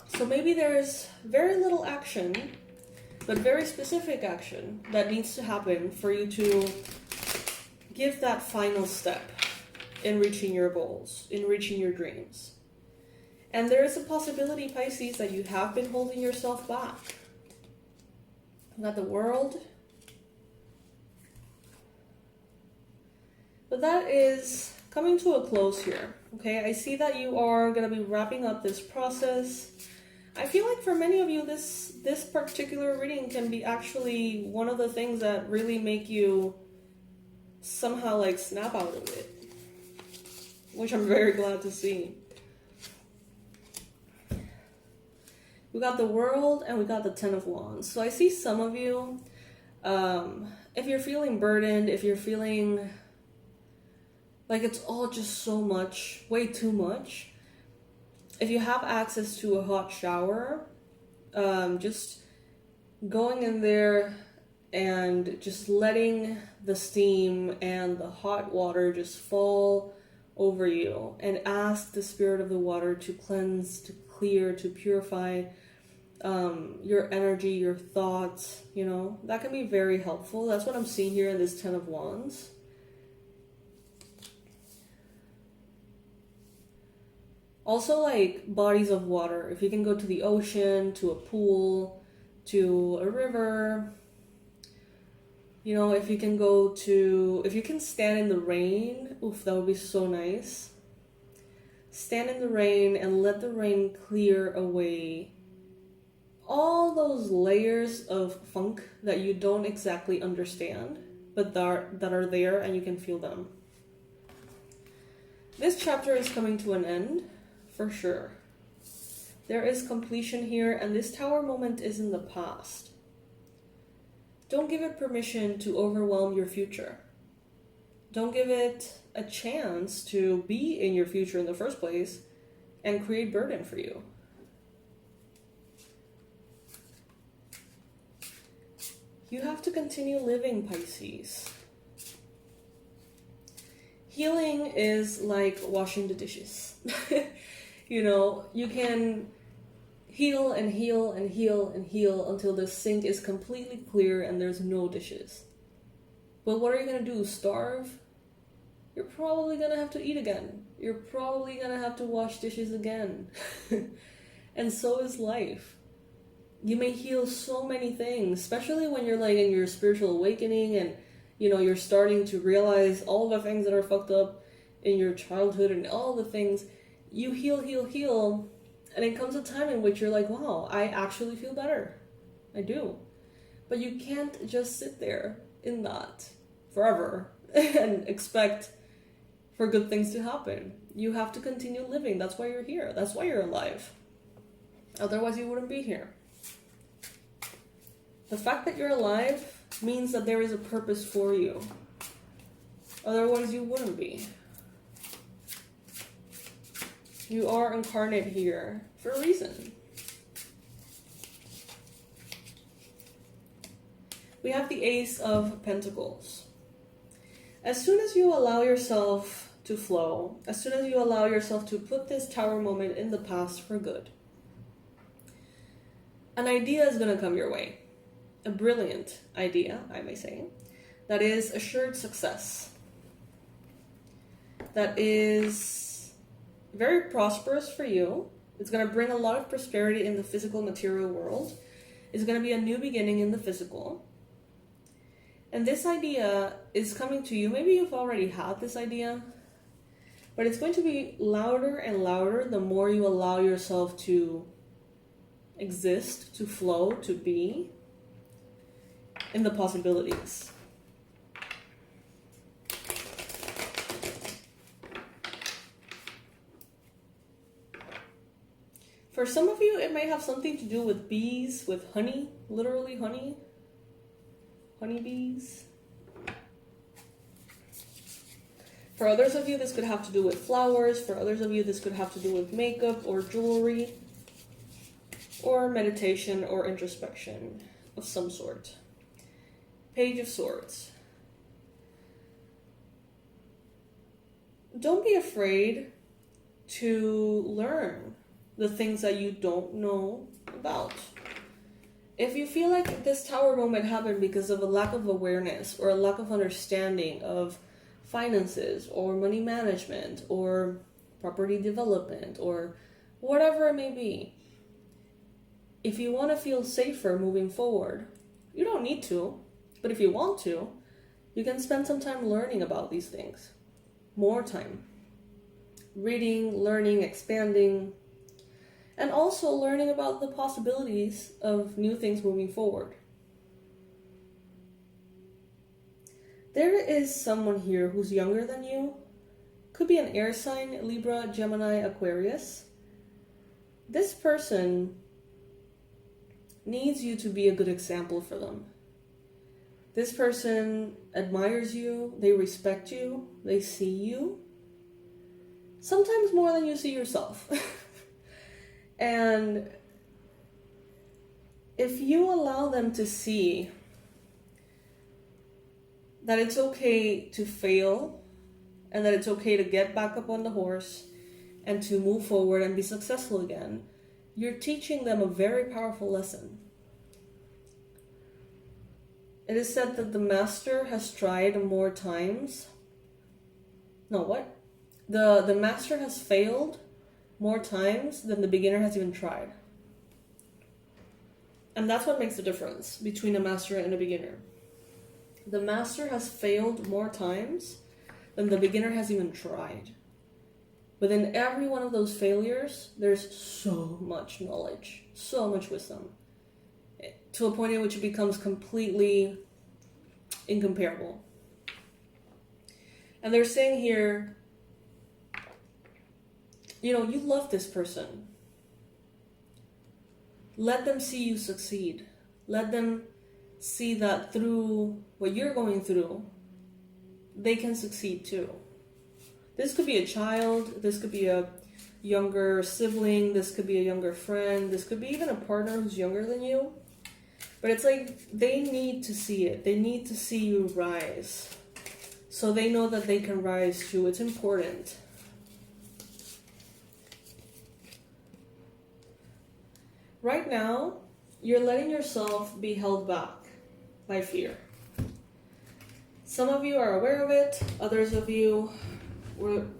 So maybe there's very little action, but very specific action that needs to happen for you to give that final step in reaching your goals, in reaching your dreams. And there is a possibility, Pisces, that you have been holding yourself back. Not the World. But that is coming to a close here. Okay, I see that you are going to be wrapping up this process. I feel like for many of you, this particular reading can be actually one of the things that really make you somehow like snap out of it, which I'm very glad to see. We got the World and we got the Ten of Wands. So I see some of you, if you're feeling burdened, if you're feeling like it's all just so much, way too much, if you have access to a hot shower, just going in there and just letting the steam and the hot water just fall over you, and ask the spirit of the water to cleanse, to clear, to purify your energy, your thoughts, that can be very helpful. That's what I'm seeing here in this Ten of Wands. Also, like bodies of water. If you can go to the ocean, to a pool, to a river, if you can stand in the rain, oof, that would be so nice. Stand in the rain and let the rain clear away all those layers of funk that you don't exactly understand, but that are there and you can feel them. This chapter is coming to an end. For sure. There is completion here, and this Tower moment is in the past. Don't give it permission to overwhelm your future. Don't give it a chance to be in your future in the first place and create burden for you. You have to continue living, Pisces. Healing is like washing the dishes. You can heal and heal and heal and heal until the sink is completely clear and there's no dishes. But what are you going to do? Starve? You're probably going to have to eat again. You're probably going to have to wash dishes again. And so is life. You may heal so many things, especially when you're like in your spiritual awakening and, you know, you're starting to realize all the things that are fucked up in your childhood and all the things. You heal, and it comes a time in which you're like, wow, I actually feel better. I do. But you can't just sit there in that forever and expect for good things to happen. You have to continue living. That's why you're here. That's why you're alive. Otherwise, you wouldn't be here. The fact that you're alive means that there is a purpose for you. Otherwise, you wouldn't be. You are incarnate here for a reason. We have the Ace of Pentacles. As soon as you allow yourself to flow, as soon as you allow yourself to put this Tower moment in the past for good, an idea is going to come your way. A brilliant idea, I may say, that is assured success. That is very prosperous for you. It's going to bring a lot of prosperity in the physical material world. It's going to be a new beginning in the physical. And this idea is coming to you. Maybe you've already had this idea, but it's going to be louder and louder the more you allow yourself to exist, to flow, to be in the possibilities. For some of you, it may have something to do with bees, with honey, literally honey. Honeybees. For others of you, this could have to do with flowers. For others of you, this could have to do with makeup or jewelry or meditation or introspection of some sort. Page of Swords. Don't be afraid to learn the things that you don't know about. If you feel like this Tower moment happened because of a lack of awareness or a lack of understanding of finances or money management or property development or whatever it may be, if you want to feel safer moving forward, you don't need to, but if you want to, you can spend some time learning about these things. More time. Reading, learning, expanding, and also learning about the possibilities of new things moving forward. There is someone here who's younger than you. Could be an air sign, Libra, Gemini, Aquarius. This person needs you to be a good example for them. This person admires you, they respect you, they see you. Sometimes more than you see yourself. And if you allow them to see that it's okay to fail and that it's okay to get back up on the horse and to move forward and be successful again, you're teaching them a very powerful lesson. It is said that the master has tried more times. No, what? The master has failed more times than the beginner has even tried. And that's what makes the difference between a master and a beginner. The master has failed more times than the beginner has even tried. Within every one of those failures, there's so much knowledge, so much wisdom, to a point in which it becomes completely incomparable. And they're saying here, you know, you love this person. Let them see you succeed. Let them see that through what you're going through, they can succeed too. This could be a child, this could be a younger sibling, this could be a younger friend, this could be even a partner who's younger than you. But it's like they need to see it. They need to see you rise. So they know that they can rise too. It's important. Right now, you're letting yourself be held back by fear. Some of you are aware of it. Others of you,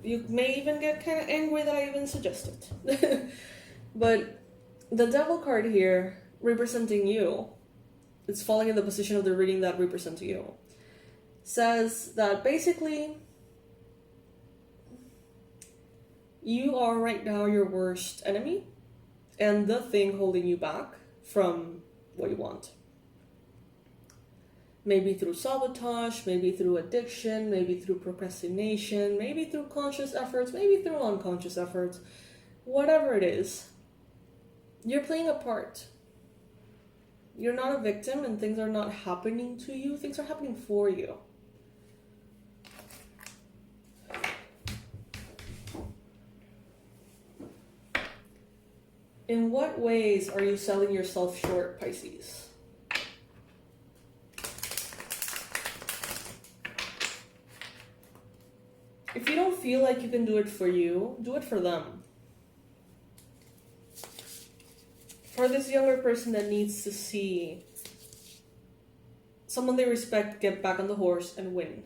you may even get kind of angry that I even suggested. But the Devil card here representing you. It's falling in the position of the reading that represents you. Says that basically you are right now your worst enemy and the thing holding you back from what you want. Maybe through sabotage, maybe through addiction, maybe through procrastination, maybe through conscious efforts, maybe through unconscious efforts. Whatever it is, you're playing a part. You're not a victim and things are not happening to you. Things are happening for you. In what ways are you selling yourself short, Pisces? If you don't feel like you can do it for you, do it for them. For this younger person that needs to see someone they respect get back on the horse and win.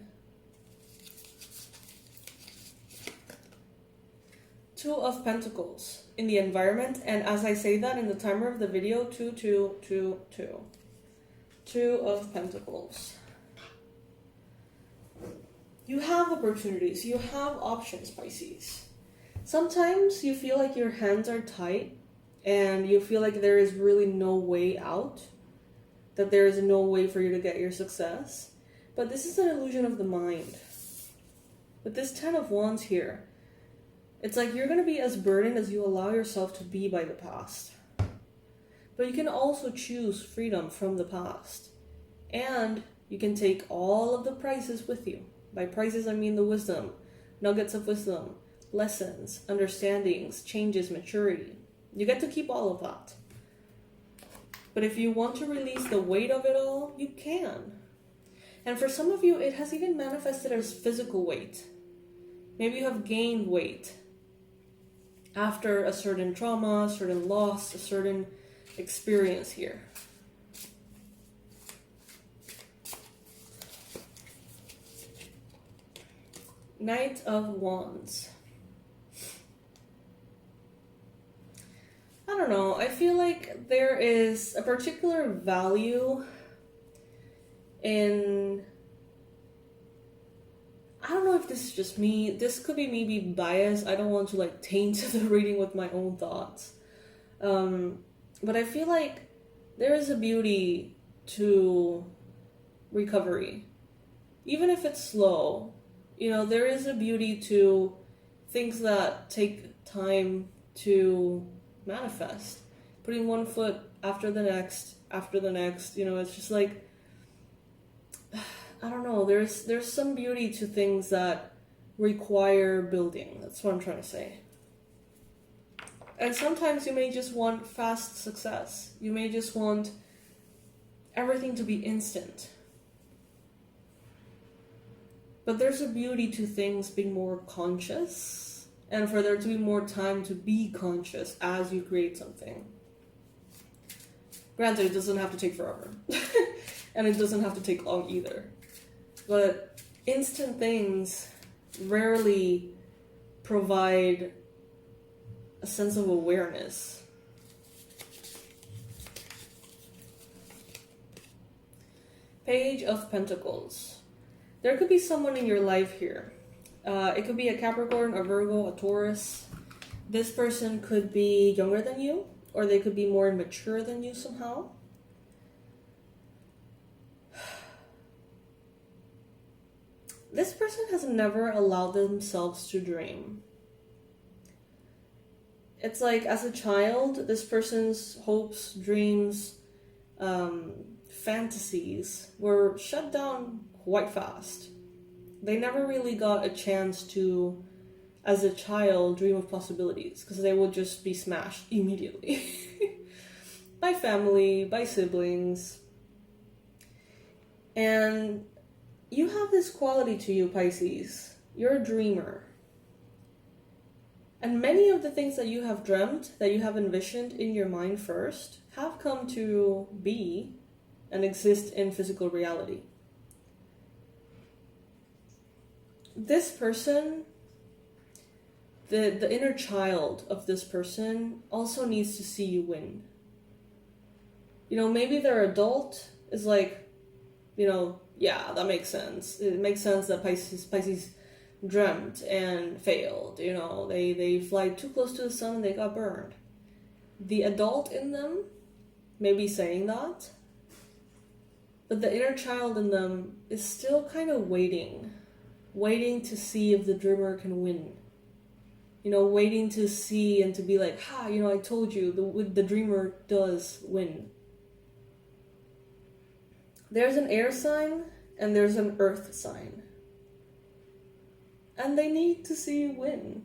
2 of Pentacles in the environment, and as I say that in the timer of the video, 2, 2, 2, 2. 2 of Pentacles. You have opportunities, you have options, Pisces. Sometimes you feel like your hands are tight and you feel like there is really no way out, that there is no way for you to get your success. But this is an illusion of the mind. With this 10 of Wands here, it's like you're going to be as burdened as you allow yourself to be by the past. But you can also choose freedom from the past. And you can take all of the prizes with you. By prizes, I mean the wisdom, nuggets of wisdom, lessons, understandings, changes, maturity. You get to keep all of that. But if you want to release the weight of it all, you can. And for some of you, it has even manifested as physical weight. Maybe you have gained weight after a certain trauma, a certain loss, a certain experience here. Knight of Wands. I don't know, I feel like there is a particular value in, I don't know if this is just me, this could be me being biased, I don't want to like taint the reading with my own thoughts. But I feel like there is a beauty to recovery. Even if it's slow, you know, there is a beauty to things that take time to manifest. Putting one foot after the next, you know, it's just like, I don't know, there's some beauty to things that require building. That's what I'm trying to say. And sometimes you may just want fast success. You may just want everything to be instant. But there's a beauty to things being more conscious, and for there to be more time to be conscious as you create something. Granted, it doesn't have to take forever. And it doesn't have to take long either. But instant things rarely provide a sense of awareness. Page of Pentacles. There could be someone in your life here. It could be a Capricorn, a Virgo, a Taurus. This person could be younger than you, or they could be more mature than you somehow. This person has never allowed themselves to dream. It's like as a child, this person's hopes, dreams, fantasies were shut down quite fast. They never really got a chance to, as a child, dream of possibilities because they would just be smashed immediately by family, by siblings. And you have this quality to you, Pisces. You're a dreamer. And many of the things that you have dreamt, that you have envisioned in your mind first, have come to be and exist in physical reality. This person, the inner child of this person also needs to see you win. You know, maybe their adult is like, you know, yeah, that makes sense. It makes sense that Pisces dreamt and failed. You know, they fly too close to the sun and they got burned. The adult in them may be saying that, but the inner child in them is still kind of waiting to see if the dreamer can win. You know, waiting to see and to be like, you know, I told you, the dreamer does win. There's an air sign and there's an earth sign. And they need to see you win.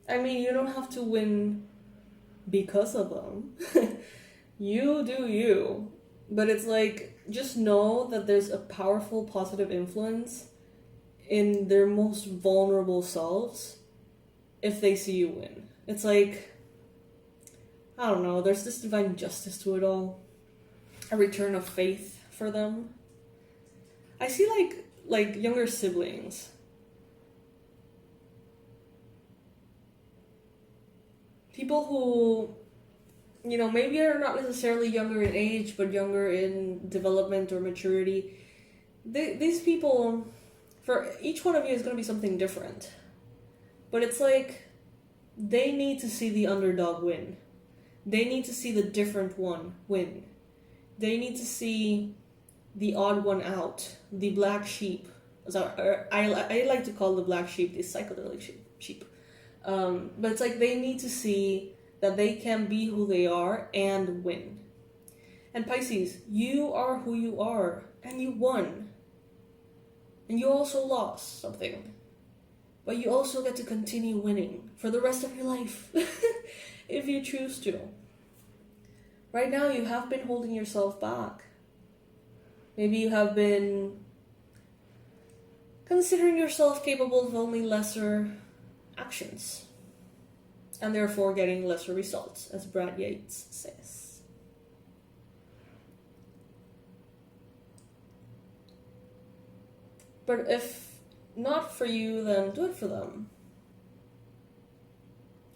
I mean, you don't have to win because of them. You do you. But it's like, just know that there's a powerful positive influence in their most vulnerable selves if they see you win. It's like, I don't know, there's this divine justice to it all. A return of faith for them. I see like younger siblings. People who, you know, maybe are not necessarily younger in age, but younger in development or maturity. These people, for each one of you is going to be something different. But it's like, they need to see the underdog win. They need to see the different one win. They need to see the odd one out, the black sheep. I like to call the black sheep the psychedelic sheep. But it's like they need to see that they can be who they are and win. And Pisces, you are who you are, and you won. And you also lost something. But you also get to continue winning for the rest of your life, if you choose to. Right now, you have been holding yourself back. Maybe you have been considering yourself capable of only lesser actions, and therefore getting lesser results, as Brad Yates says. But if not for you, then do it for them.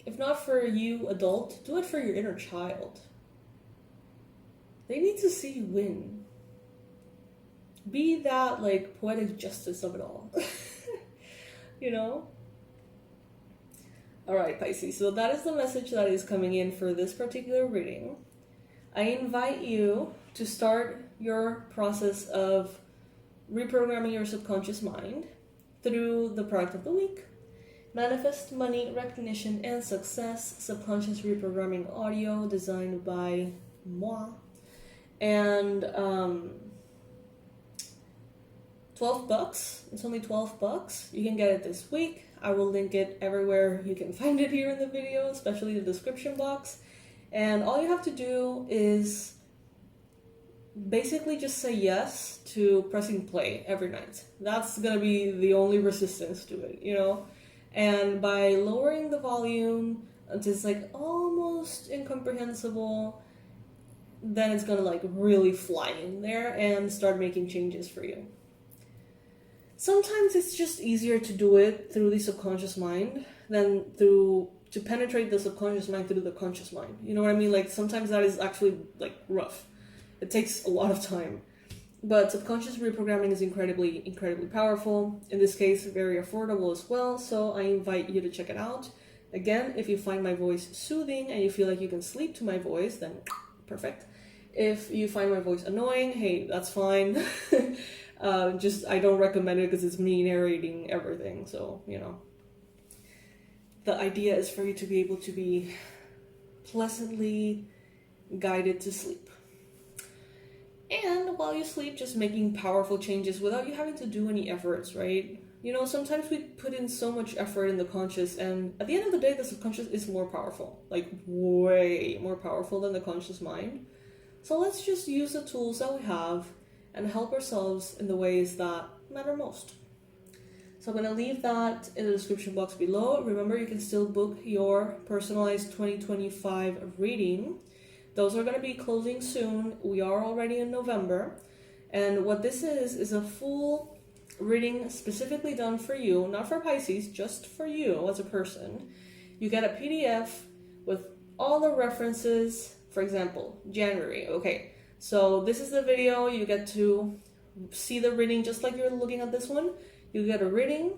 If not for you, adult, do it for your inner child. They need to see you win. Be that, like, poetic justice of it all. You know? Alright, Pisces, so that is the message that is coming in for this particular reading. I invite you to start your process of reprogramming your subconscious mind through the product of the week, Manifest Money, Recognition, and Success, Subconscious Reprogramming Audio, designed by moi. And $12. It's only $12. You can get it this week. I will link it everywhere you can find it here in the video, especially the description box. And all you have to do is basically just say yes to pressing play every night. That's gonna be the only resistance to it, you know? And by lowering the volume until it's like almost incomprehensible, then it's gonna like really fly in there and start making changes for you. Sometimes it's just easier to do it through the subconscious mind than to penetrate the subconscious mind through the conscious mind. You know what I mean? Like sometimes that is actually like rough. It takes a lot of time. But subconscious reprogramming is incredibly, incredibly powerful. In this case, very affordable as well. So I invite you to check it out. Again, if you find my voice soothing and you feel like you can sleep to my voice, then perfect. If you find my voice annoying, hey, that's fine. I don't recommend it because it's me narrating everything. So, you know, the idea is for you to be able to be pleasantly guided to sleep. And while you sleep, just making powerful changes without you having to do any efforts, right? You know, sometimes we put in so much effort in the conscious, and at the end of the day, the subconscious is more powerful. Like, way more powerful than the conscious mind. So let's just use the tools that we have and help ourselves in the ways that matter most. So I'm going to leave that in the description box below. Remember, you can still book your personalized 2025 reading. Those are going to be closing soon. We are already in November. And what this is a full reading specifically done for you, not for Pisces, just for you as a person. You get a PDF with all the references. For example, January. Okay, so this is the video. You get to see the reading just like you're looking at this one. You get a reading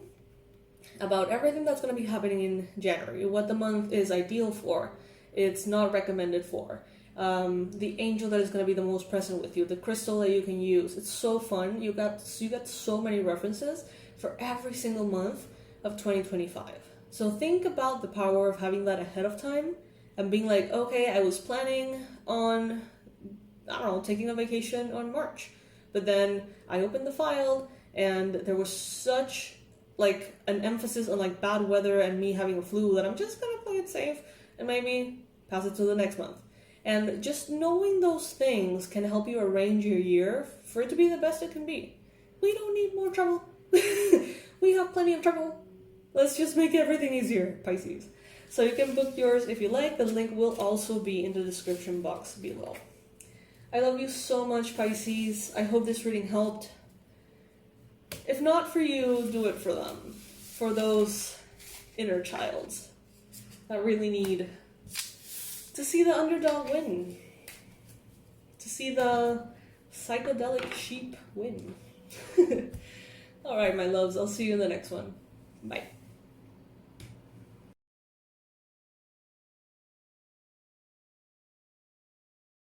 about everything that's going to be happening in January, what the month is ideal for, it's not recommended for, the angel that is going to be the most present with you, the crystal that you can use. It's so fun. You got so many references for every single month of 2025. So think about the power of having that ahead of time and being like, okay, I was planning on, I don't know, taking a vacation on March, but then I opened the file and there was such like an emphasis on like bad weather and me having a flu that I'm just gonna play it safe and maybe pass it to the next month. And just knowing those things can help you arrange your year for it to be the best it can be. We don't need more trouble. We have plenty of trouble. Let's just make everything easier, Pisces. So you can book yours if you like. The link will also be in the description box below. I love you so much, Pisces. I hope this reading helped. If not for you, do it for them. For those inner childs that really need to see the underdog win. To see the psychedelic sheep win. Alright, my loves. I'll see you in the next one. Bye.